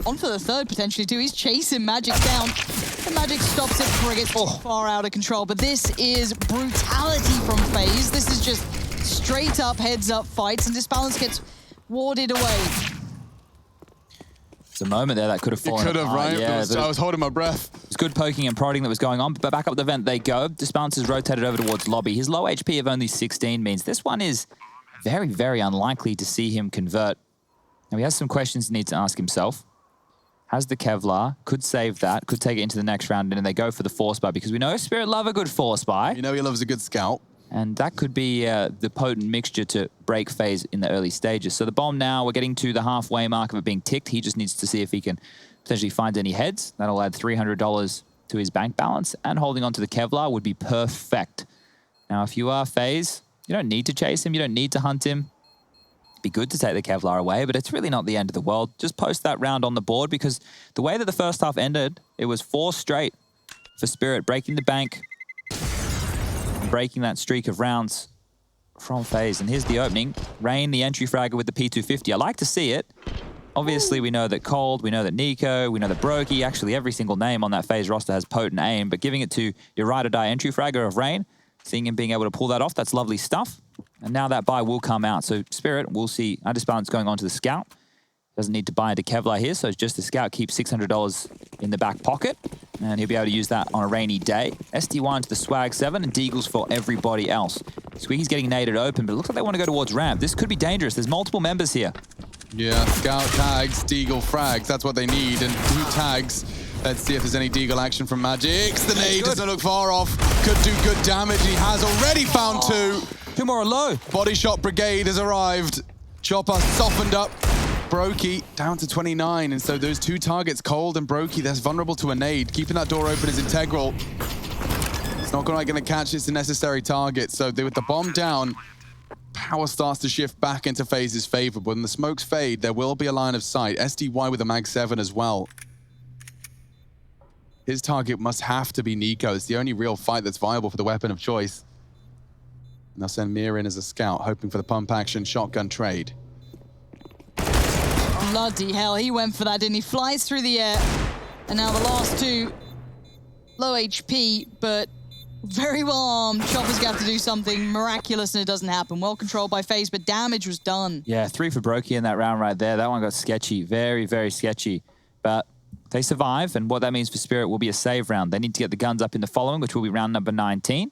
C: On for the 3rd, potentially, too. He's chasing Magic down. The Magic stops it before it gets too far out of control. But this is brutality from FaZe. This is just straight up, heads up fights, and Disbalance gets warded away.
A: It's a moment there that could have fallen
B: Could have,
A: apart.
B: right?
A: Yeah,
B: I was holding my breath.
A: It's good poking and prodding that was going on, but back up the vent they go. Disbalance is rotated over towards lobby. His low HP of only 16 means this one is very, very unlikely to see him convert. Now, he has some questions he needs to ask himself. Has the Kevlar, could save that, could take it into the next round, and then they go for the force buy, because we know Spirit love a good force buy.
B: You know he loves a good scout.
A: And that could be the potent mixture to break FaZe in the early stages. So the bomb now, we're getting to the halfway mark of it being ticked. He just needs to see if he can potentially find any heads. That'll add $300 to his bank balance, and holding on to the Kevlar would be perfect. Now, if you are FaZe, you don't need to chase him. You don't need to hunt him. It'd be good to take the Kevlar away, but it's really not the end of the world. Just post that round on the board, because the way that the first half ended, it was 4 straight for Spirit, breaking the bank, breaking that streak of rounds from FaZe. And here's the opening. Rain, the entry fragger with the P250. I like to see it. Obviously, we know that Cold, we know that Nico, we know that Brokey, actually every single name on that FaZe roster has potent aim, but giving it to your ride or die entry fragger of Rain, seeing him being able to pull that off, that's lovely stuff. And now that buy will come out. So Spirit, we'll see Disbalance going on to the Scout. Doesn't need to buy into Kevlar here, so it's just the Scout keeps $600 in the back pocket, and he'll be able to use that on a rainy day. SD1 to the Swag 7, and Deagles for everybody else. Squeaky's getting naded open, but it looks like they want to go towards ramp. This could be dangerous. There's multiple members here.
B: Yeah, Scout tags, Deagle frags. That's what they need. And who tags? Let's see if there's any Deagle action from Magic. The nade doesn't look far off. Could do good damage. He has already found 2.
A: 2 more are low.
B: Body shot brigade has arrived. Chopper softened up. Brokey down to 29. And so those 2 targets, Cold and Brokey, that's vulnerable to a nade. Keeping that door open is integral. It's not quite going to catch its necessary target. So with the bomb down, power starts to shift back into FaZe's favor. But when the smokes fade, there will be a line of sight. SDY with a Mag 7 as well. His target must have to be Nico. It's the only real fight that's viable for the weapon of choice. And they'll send Mir in as a scout, hoping for the pump action shotgun trade.
C: Bloody hell, he went for that, didn't he? Flies through the air. And now the last 2, low HP, but very well armed. Chopper's going to have to do something miraculous, and it doesn't happen. Well controlled by FaZe, but damage was done.
A: Yeah, 3 for Brokey in that round right there. That one got sketchy, very, very sketchy. But they survive, and what that means for Spirit will be a save round. They need to get the guns up in the following, which will be round number 19.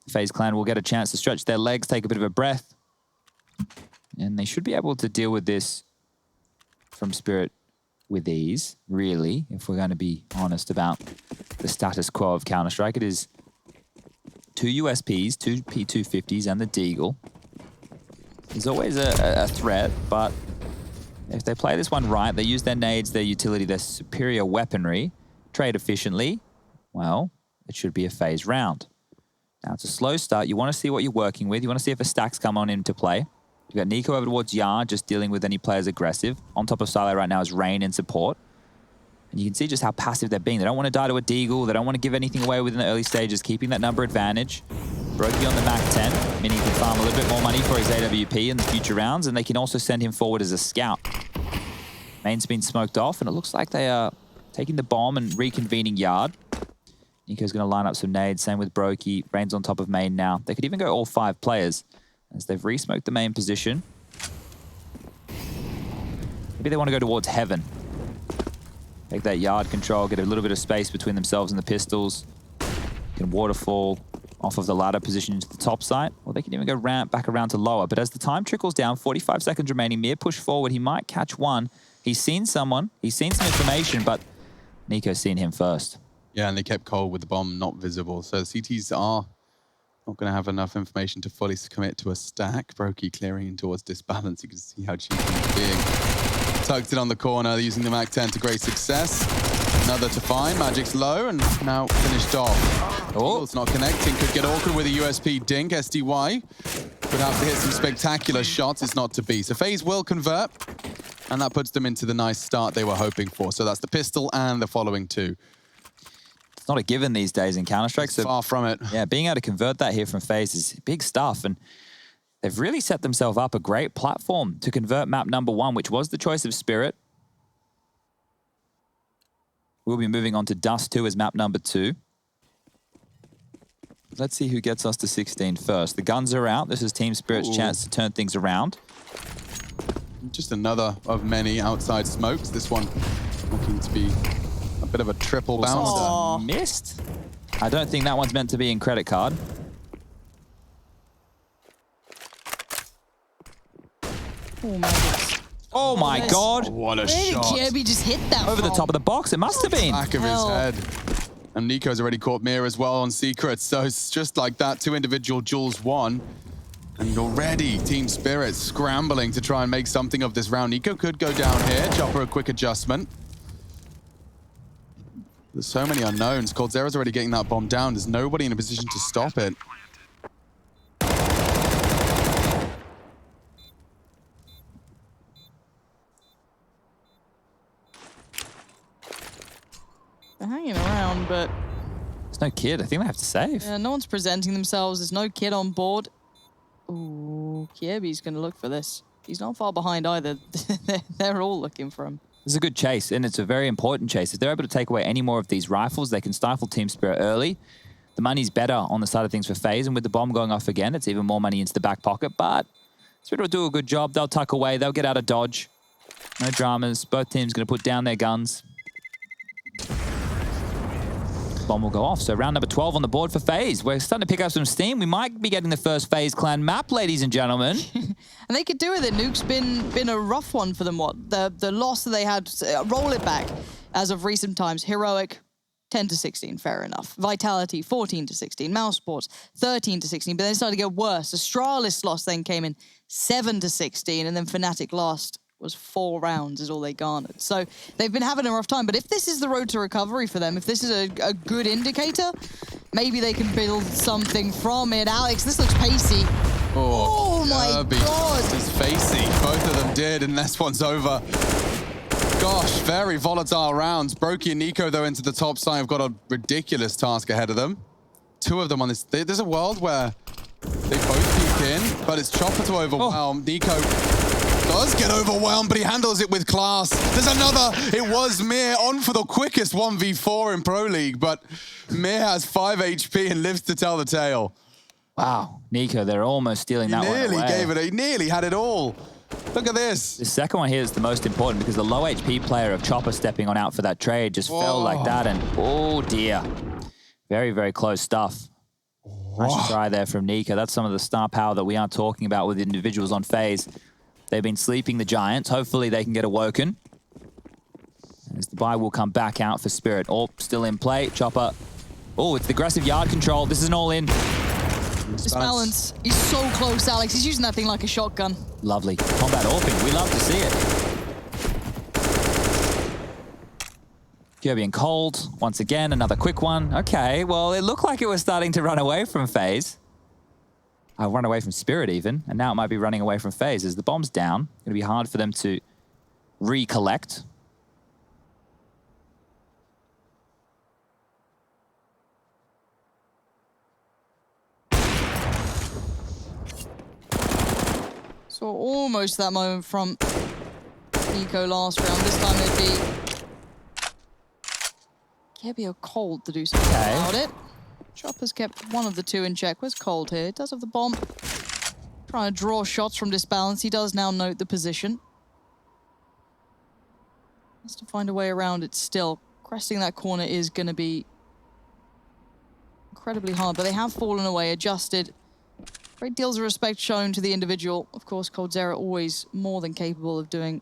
A: The FaZe clan will get a chance to stretch their legs, take a bit of a breath, and they should be able to deal with this from Spirit with ease, really, if we're going to be honest about the status quo of Counter-Strike. It is 2 USPs, 2 P250s, and the Deagle. There's always a threat, but if they play this one right, they use their nades, their utility, their superior weaponry, trade efficiently, well, it should be a FaZe round. Now, it's a slow start. You want to see what you're working with. You want to see if a stacks come on into play. You've got Nico over towards Yar, just dealing with any players aggressive. On top of Silo right now is Rain in support. And you can see just how passive they're being. They don't want to die to a Deagle. They don't want to give anything away within the early stages, keeping that number advantage. Brokey on the Mac 10, meaning he can farm a little bit more money for his AWP in the future rounds, and they can also send him forward as a scout. Main's been smoked off, and it looks like they are taking the bomb and reconvening Yard. Nico's going to line up some nades, same with Brokey. Rain's on top of main now. They could even go all 5 players, as they've re-smoked the main position. Maybe they want to go towards Heaven. Take that yard control, get a little bit of space between themselves and the pistols. Can waterfall off of the ladder position into the top site, or they can even go ramp back around to lower. But as the time trickles down, 45 seconds remaining, Mir push forward. He might catch one. He's seen someone. He's seen some information, but Nico's seen him first.
B: Yeah, and they kept cold with the bomb not visible. So CTs are not going to have enough information to fully commit to a stack. Brokey clearing in towards Disbalance. You can see how cheeky he's being. Tucked it on the corner, using the MAC-10 to great success. Another to find. Magic's low and now finished off.
A: Oh,
B: It's not connecting. Could get awkward with a USP dink. SDY could have to hit some spectacular shots. It's not to be. So FaZe will convert, and that puts them into the nice start they were hoping for. So that's the pistol and the following two.
A: it's not a given these days in Counter-Strike. So
B: Far from it.
A: yeah, being able to convert that here from FaZe is big stuff. And they've really set themselves up a great platform to convert map number 1, which was the choice of Spirit. We'll be moving on to Dust 2 as map number 2. Let's see who gets us to 16 first. The guns are out. This is Team Spirit's chance to turn things around.
B: Just another of many outside smokes. This one looking to be a bit of a triple bouncer.
C: Aw.
A: Missed. I don't think that one's meant to be in credit card.
C: Oh, Magic.
A: Oh my
C: Nice.
A: God.
B: What a
C: Where did
B: shot.
C: Kirby just hit that
A: Over the
C: from?
A: top of the box. It must have been.
B: Back of his
C: Hell.
B: head. And Nico's already caught Mir as well on Secret. So it's just like that. 2 individual duels won. And already Team Spirit scrambling to try and make something of this round. Nico could go down here. Chopper a quick adjustment. There's so many unknowns. Coldzera's already getting that bomb down. There's nobody in a position to stop it.
C: They're hanging around, but
A: There's no kid. I think they have to save.
C: no one's presenting themselves. There's no kid on board. Ooh, Kirby's going to look for this. He's not far behind either. They're all looking for him.
A: This is a good chase, and it's a very important chase. If they're able to take away any more of these rifles, they can stifle Team Spirit early. The money's better on the side of things for FaZe, and with the bomb going off again, it's even more money into the back pocket, but Spirit will do a good job. They'll tuck away. They'll get out of dodge. No dramas. Both teams going to put down their guns. Bomb will go off. So round number 12 on the board for FaZe. We're starting to pick up some steam. We might be getting the first FaZe clan map, ladies and gentlemen.
C: And they could do with it. Nuke's been a rough one for them. What the loss that they had, roll it back as of recent times. Heroic, 10-16, fair enough. Vitality, 14-16. Mouse Sports, 13-16. But then it started to get worse. Astralis loss then came in 7-16, and then Fnatic last was 4 rounds is all they garnered. So they've been having a rough time. But if this is the road to recovery for them, if this is a good indicator, maybe they can build something from it. Alex, this looks pacey. Oh my
B: Kirby
C: God.
B: is facey. Both of them did, and this one's over. Gosh, very volatile rounds. Brokey and Nico, though, into the top side have got a ridiculous task ahead of them. 2 of them on this. There's a world where they both peek in, but it's Chopper to overwhelm. Nico does get overwhelmed, but he handles it with class. There's another. It was Mir on for the quickest 1v4 in Pro League, but Mir has 5 HP and lives to tell the tale.
A: Wow. Nico, they're almost stealing that one
B: Nearly
A: away.
B: gave it. He nearly had it all. Look at this.
A: The second one here is the most important because the low HP player of Chopper stepping on out for that trade just fell like that, and oh dear. Very, very close stuff. Nice try there from Nico. That's some of the star power that we are talking about with individuals on FaZe. They've been sleeping the Giants. Hopefully they can get awoken. As the buy will come back out for Spirit. Oh, still in play. Chopper. Oh, it's the aggressive yard control. This is an all-in.
C: Disbalance. He's so close, Alex. He's using that thing like a shotgun.
A: Lovely. Combat orping. We love to see it. Kirby and Cold. Once again, another quick one. Okay, well, it looked like it was starting to run away from FaZe. Run away from Spirit even, and now it might be running away from FaZe. As the bomb's down, it's going to be hard for them to recollect.
C: So almost that moment from Nico last round. This time it'd be Kirby or Cold to do something about it. Chopper's kept one of the 2 in check. Where's Cold here? It does have the bomb. Trying to draw shots from Disbalance. He does now note the position. Has to find a way around it still. Cresting that corner is going to be incredibly hard, but they have fallen away, adjusted. Great deals of respect shown to the individual. Of course, coldzera always more than capable of doing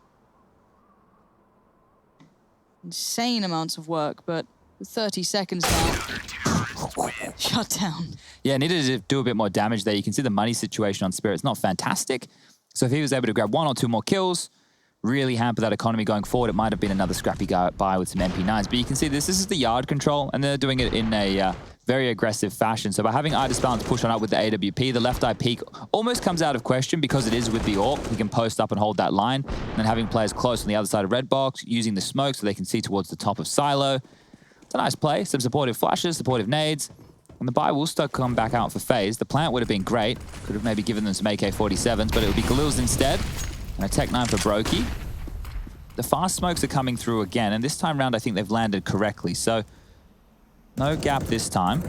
C: insane amounts of work, but with 30 seconds now, shut down.
A: Yeah, needed to do a bit more damage there. You can see the money situation on Spirit's not fantastic. So if he was able to grab 1 or 2 more kills, really hamper that economy going forward, it might have been another scrappy buy with some MP9s. But you can see this is the yard control, and they're doing it in a very aggressive fashion. So by having Idis Balance push on up with the AWP, the left eye peak almost comes out of question because it is with the AWP. He can post up and hold that line. And then having players close on the other side of red box, using the smoke so they can see towards the top of silo. It's a nice play, some supportive flashes, supportive nades. And the buy will still come back out for FaZe. The plant would have been great. Could have maybe given them some AK-47s, but it would be Galil's instead. And a Tech 9 for Brokey. The fast smokes are coming through again, and this time round I think they've landed correctly. So no gap this time.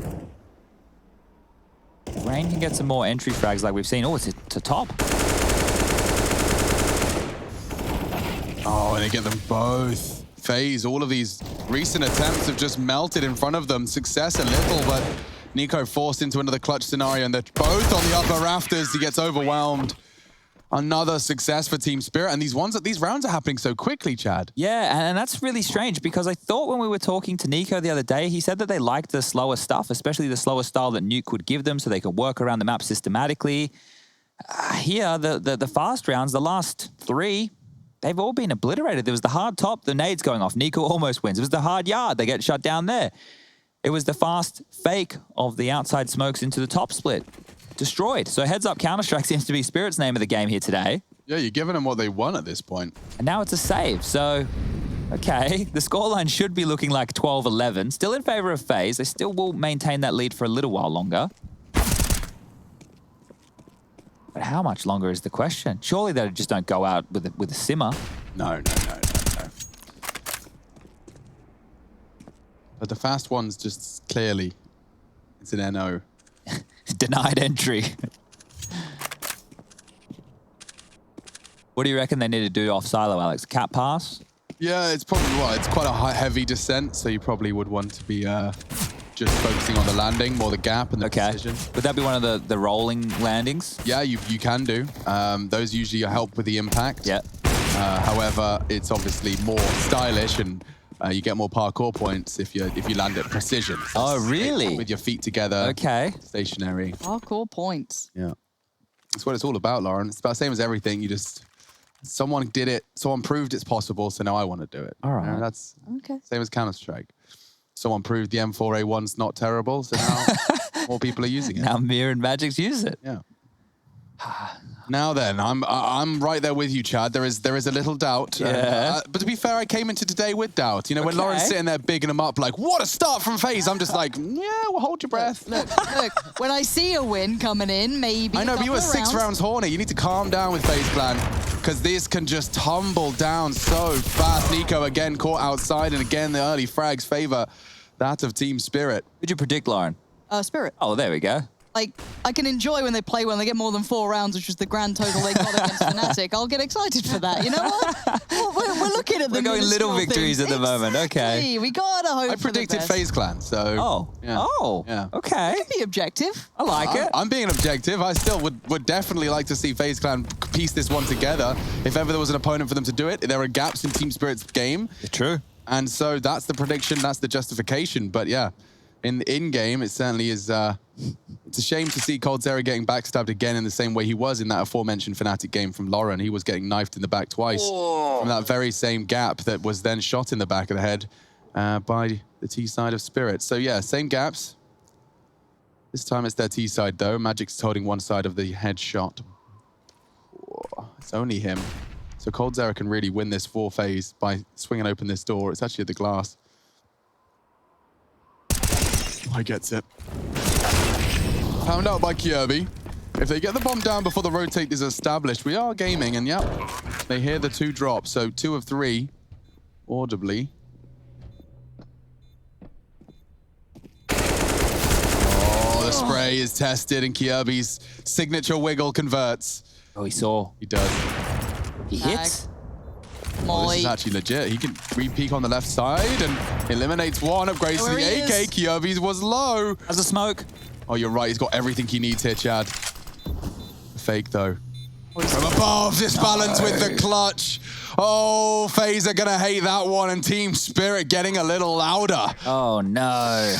A: Rain can get some more entry frags like we've seen. Oh, it's to top.
B: Oh, and they get them both. FaZe, all of these recent attempts have just melted in front of them. Success a little, but Nico forced into another clutch scenario, and they're both on the upper rafters. He gets overwhelmed. Another success for Team Spirit, and these rounds are happening so quickly, Chad.
A: Yeah, and that's really strange because I thought when we were talking to Nico the other day, he said that they liked the slower stuff, especially the slower style that Nuke would give them so they could work around the map systematically. Here, the fast rounds, the last 3, they've all been obliterated. There was the hard top, the nades going off. Nico almost wins. It was the hard yard. They get shut down there. It was the fast fake of the outside smokes into the top split. Destroyed. So heads up Counter-Strike seems to be Spirit's name of the game here today.
B: Yeah, you're giving them what they want at this point.
A: And now it's a save. So, okay, the scoreline should be looking like 12-11. Still in favor of FaZe. They still will maintain that lead for a little while longer. But how much longer is the question? Surely they just don't go out with a simmer.
B: No. But the fast ones just clearly, it's an NO.
A: Denied entry. What do you reckon they need to do off silo, Alex? Cap pass?
B: Yeah, it's probably it's quite a heavy descent, so you probably would want to be just focusing on the landing, more the gap and the precision.
A: Would that be one of the rolling landings?
B: Yeah, you can do. Those usually help with the impact.
A: Yeah.
B: However, it's obviously more stylish and you get more parkour points if you land at precision.
A: Oh, really?
B: With your feet together.
A: Okay.
B: Stationary.
C: Parkour points.
B: Yeah. That's what it's all about, Lauren. It's about the same as everything. You just, someone did it, someone proved it's possible, so now I want to do it.
A: All right.
B: That's
C: okay.
B: Same as Counter-Strike. Someone proved the M4A1's not terrible, so now more people are using it.
A: Now Mir and Magic's use it.
B: Yeah. Now then, I'm right there with you, Chad. There is a little doubt.
A: Yeah.
B: But to be fair, I came into today with doubt. You know, when Lauren's sitting there bigging them up like, what a start from FaZe, I'm just like, yeah, well, hold your breath.
C: Look, when I see a win coming in, maybe
B: I know, but you were 6
C: rounds.
B: rounds horny. You need to calm down with FaZe Clan, because this can just tumble down so fast. Nico again caught outside, and again, the early frags favor that of Team Spirit.
A: What'd you predict, Lauren?
C: Spirit.
A: Oh, there we go.
C: Like, I can enjoy when they play when they get more than 4 rounds, which is the grand total they got against Fnatic. I'll get excited for that. You know what? We're looking at the
A: We're going little victories at the moment. Okay.
C: We gotta hope
B: I predicted
C: for the best.
B: FaZe Clan, so...
A: Oh.
B: Yeah.
A: Oh.
B: Yeah.
A: Okay.
C: Be objective.
A: I like it.
B: I'm being objective. I still would definitely like to see FaZe Clan piece this one together. If ever there was an opponent for them to do it, there are gaps in Team Spirit's game.
A: True.
B: And so that's the prediction, that's the justification. But yeah, in-game, it certainly is... it's a shame to see coldzera getting backstabbed again in the same way he was in that aforementioned Fnatic game from Lauren. He was getting knifed in the back twice from that very same gap that was then shot in the back of the head by the T side of Spirit. So yeah, same gaps. This time it's their T side though. Magic's holding one side of the head shot. It's only him. So coldzera can really win this for FaZe by swinging open this door. It's actually at the glass. I gets it. Found out by Kirby. If they get the bomb down before the rotate is established, we are gaming, and yep, they hear the 2 drops. So 2 of 3, audibly. Oh, the spray is tested, and Kirby's signature wiggle converts.
A: Oh, he saw.
B: He does.
A: He hits.
B: This
C: Molly.
B: is actually legit. He can re-peek on the left side and eliminates one, upgrades to
C: There
B: the
C: he
B: AK.
C: is.
B: Kyobi's was low.
A: As a smoke.
B: Oh, you're right. He's got everything he needs here, Chad. Fake, though. From above, this balance with the clutch. Oh, FaZe are going to hate that one, and Team Spirit getting a little louder.
A: Oh, no.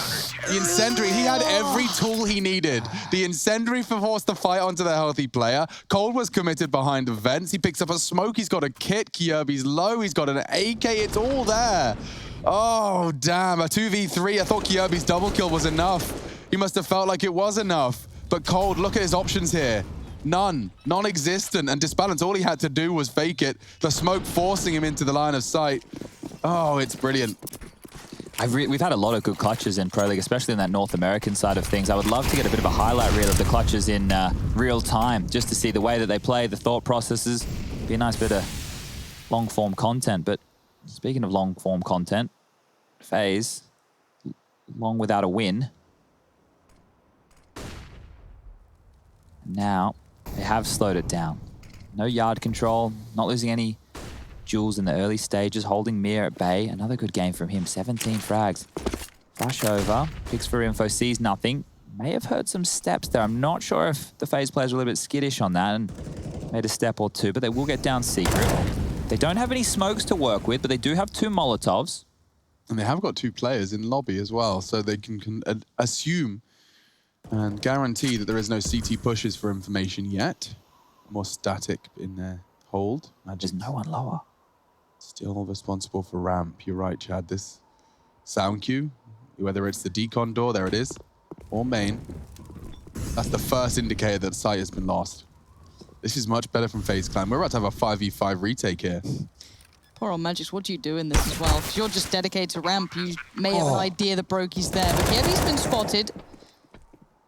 B: The incendiary, he had every tool he needed. The incendiary forced the fight onto the healthy player. Cold was committed behind the vents. He picks up a smoke. He's got a kit. Kyobi's low. He's got an AK. It's all there. Oh, damn. A 2v3. I thought Kyobi's double kill was enough. He must have felt like it was enough. But Cold, look at his options here. None. Non-existent. And Disbalance, all he had to do was fake it. The smoke forcing him into the line of sight. Oh, it's brilliant.
A: We've had a lot of good clutches in Pro League, especially in that North American side of things. I would love to get a bit of a highlight reel of the clutches in real time, just to see the way that they play, the thought processes. Be a nice bit of long-form content. But speaking of long-form content, FaZe, long without a win. Now, they have slowed it down. No yard control, not losing any duels in the early stages, holding Mir at bay. Another good game from him, 17 frags. Flash over, picks for info, sees nothing. May have heard some steps there. I'm not sure if the FaZe players were a little bit skittish on that and made a step or two, but they will get down secret. They don't have any smokes to work with, but they do have 2 Molotovs.
B: And they have got 2 players in lobby as well, so they can assume and guarantee that there is no CT pushes for information yet. More static in their hold.
A: There's no one lower.
B: Still responsible for ramp. You're right, Chad. This sound cue, whether it's the decon door, there it is, or main, that's the first indicator that site has been lost. This is much better from FaZe Clan. We're about to have a 5v5 retake here.
C: Poor old Magix, what do you do in this as well? Because you're just dedicated to ramp. You may have an idea that Brokey's there, but Kevy's been spotted.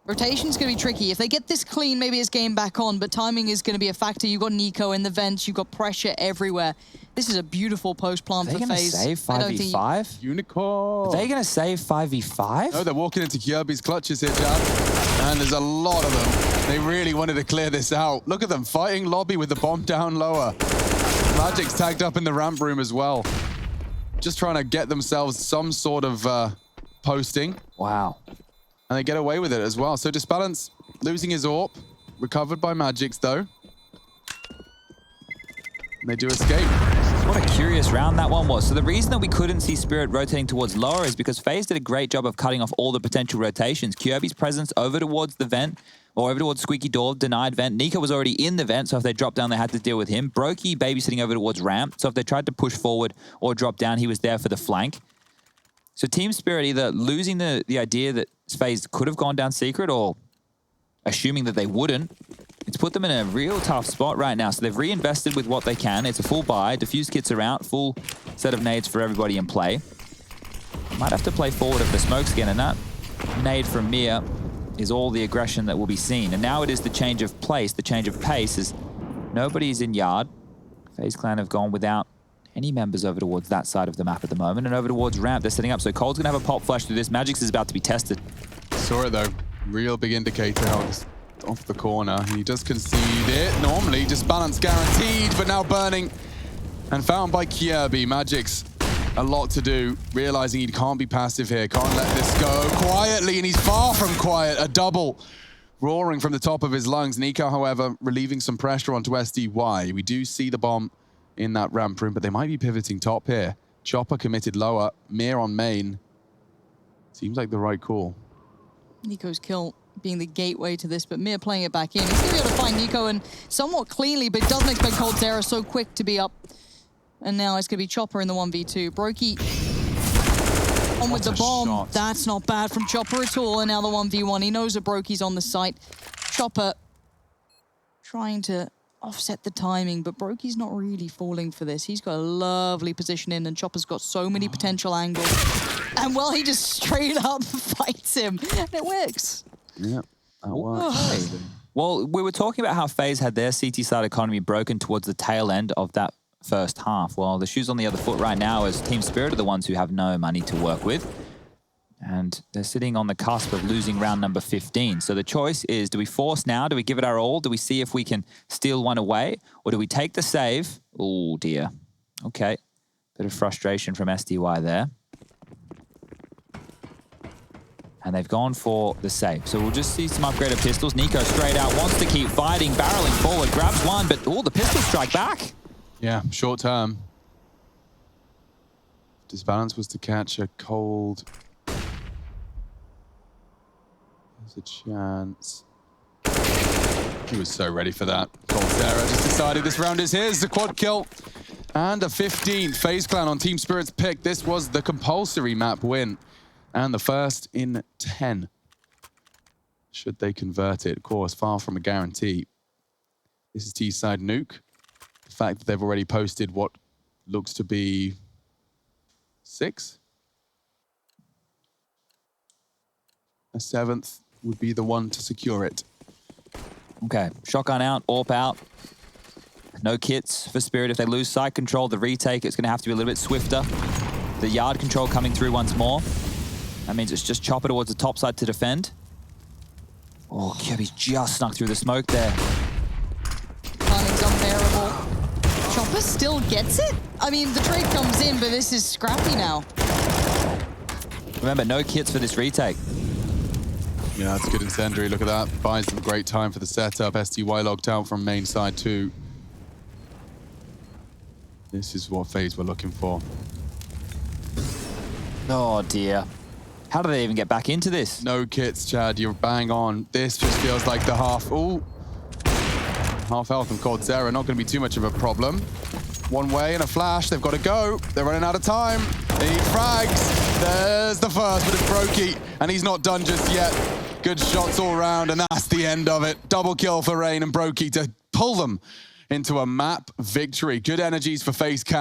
C: Rotation's going to be tricky. If they get this clean, maybe it's game back on, but timing is going to be a factor. You've got Nico in the vents. You've got pressure everywhere. This is a beautiful post-plant for FaZe.
A: Are they going to save 5v5?
B: Unicorn.
A: Are they going to save 5v5?
B: No, they're walking into Kyobi's clutches here, Chad. And there's a lot of them. They really wanted to clear this out. Look at them fighting lobby with the bomb down lower. Magic's tagged up in the ramp room as well. Just trying to get themselves some sort of posting.
A: Wow.
B: And they get away with it as well. So Disbalance losing his AWP. Recovered by Magix, though. And they do escape.
A: What a curious round that one was. So the reason that we couldn't see Spirit rotating towards lower is because FaZe did a great job of cutting off all the potential rotations. Kyobi's presence over towards the vent, or over towards Squeaky Door, denied vent. Nico was already in the vent, so if they dropped down, they had to deal with him. Brokey babysitting over towards ramp, so if they tried to push forward or drop down, he was there for the flank. So Team Spirit either losing the idea that FaZe could have gone down secret or assuming that they wouldn't. It's put them in a real tough spot right now. So they've reinvested with what they can. It's a full buy. Diffuse kits are out. Full set of nades for everybody in play. Might have to play forward if the smokes again. And that nade from Mir is all the aggression that will be seen. And now it is the change of place, the change of pace, as nobody's in yard. FaZe Clan have gone without any members over towards that side of the map at the moment, and over towards ramp they're setting up. So Cold's gonna have a pop flash through this. Magix is about to be tested.
B: Saw it though. Real big indicator how it's off the corner. He does concede it. Normally Disbalance guaranteed, but now burning and found by Kyobi. Magix, a lot to do. Realizing he can't be passive here. Can't let this go quietly, and he's far from quiet. A double roaring from the top of his lungs. Nico, however, relieving some pressure onto SDY. We do see the bomb in that ramp room, but they might be pivoting top here. Chopper committed lower, Mir on main. Seems like the right call.
C: Nico's kill being the gateway to this, but Mir playing it back in. He's going to be able to find Nico and somewhat cleanly, but doesn't expect Cold's Terror so quick to be up. And now it's going to be Chopper in the 1v2. Brokey on with the bomb.
B: Shot.
C: That's not bad from Chopper at all. And now the 1v1. He knows that Brokey's on the site. Chopper trying to offset the timing, but Brokey's not really falling for this. He's got a lovely position in, and Chopper's got so many potential angles. And well, he just straight up fights him. And it works.
B: Yeah, that works.
A: Well, we were talking about how FaZe had their CT side economy broken towards the tail end of that first half. Well, the shoe's on the other foot right now as Team Spirit are the ones who have no money to work with. And they're sitting on the cusp of losing round number 15. So the choice is, do we force now? Do we give it our all? Do we see if we can steal one away? Or do we take the save? Oh, dear. Okay. Bit of frustration from SDY there. And they've gone for the save. So we'll just see some upgraded pistols. Nico straight out, wants to keep fighting, barreling forward, grabs one, but the pistols strike back.
B: Yeah, short term. Disbalance was to catch a cold. There's a chance. He was so ready for that. Coldzera just decided this round is his. The quad kill. And a 15th FaZe Clan on Team Spirit's pick. This was the compulsory map win. And the first in 10. Should they convert it? Of course, far from a guarantee. This is T-side Nuke. The fact that they've already posted what looks to be 6. A 7th would be the one to secure it.
A: Okay, shotgun out, AWP out. No kits for Spirit. If they lose site control, the retake, it's going to have to be a little bit swifter. The yard control coming through once more. That means it's just chopper towards the top side to defend. Oh, Kirby's just snuck through the smoke there.
C: Timing's unbearable. Chopper still gets it? I mean, the trade comes in, but this is scrappy now.
A: Remember, no kits for this retake.
B: Yeah, that's a good incendiary. Look at that. Buys them great time for the setup. SDY logged out from main side too. This is what FaZe were looking for.
A: Oh, dear. How do they even get back into this?
B: No kits, Chad. You're bang on. This just feels like the half. Ooh. Half health from Coldzera. Not going to be too much of a problem. One way and a flash. They've got to go. They're running out of time. They need frags. There's the first, but it's Brokey. And he's not done just yet. Good shots all round, and that's the end of it. Double kill for Rain and Brokey to pull them into a map victory. Good energies for FaZe Clan.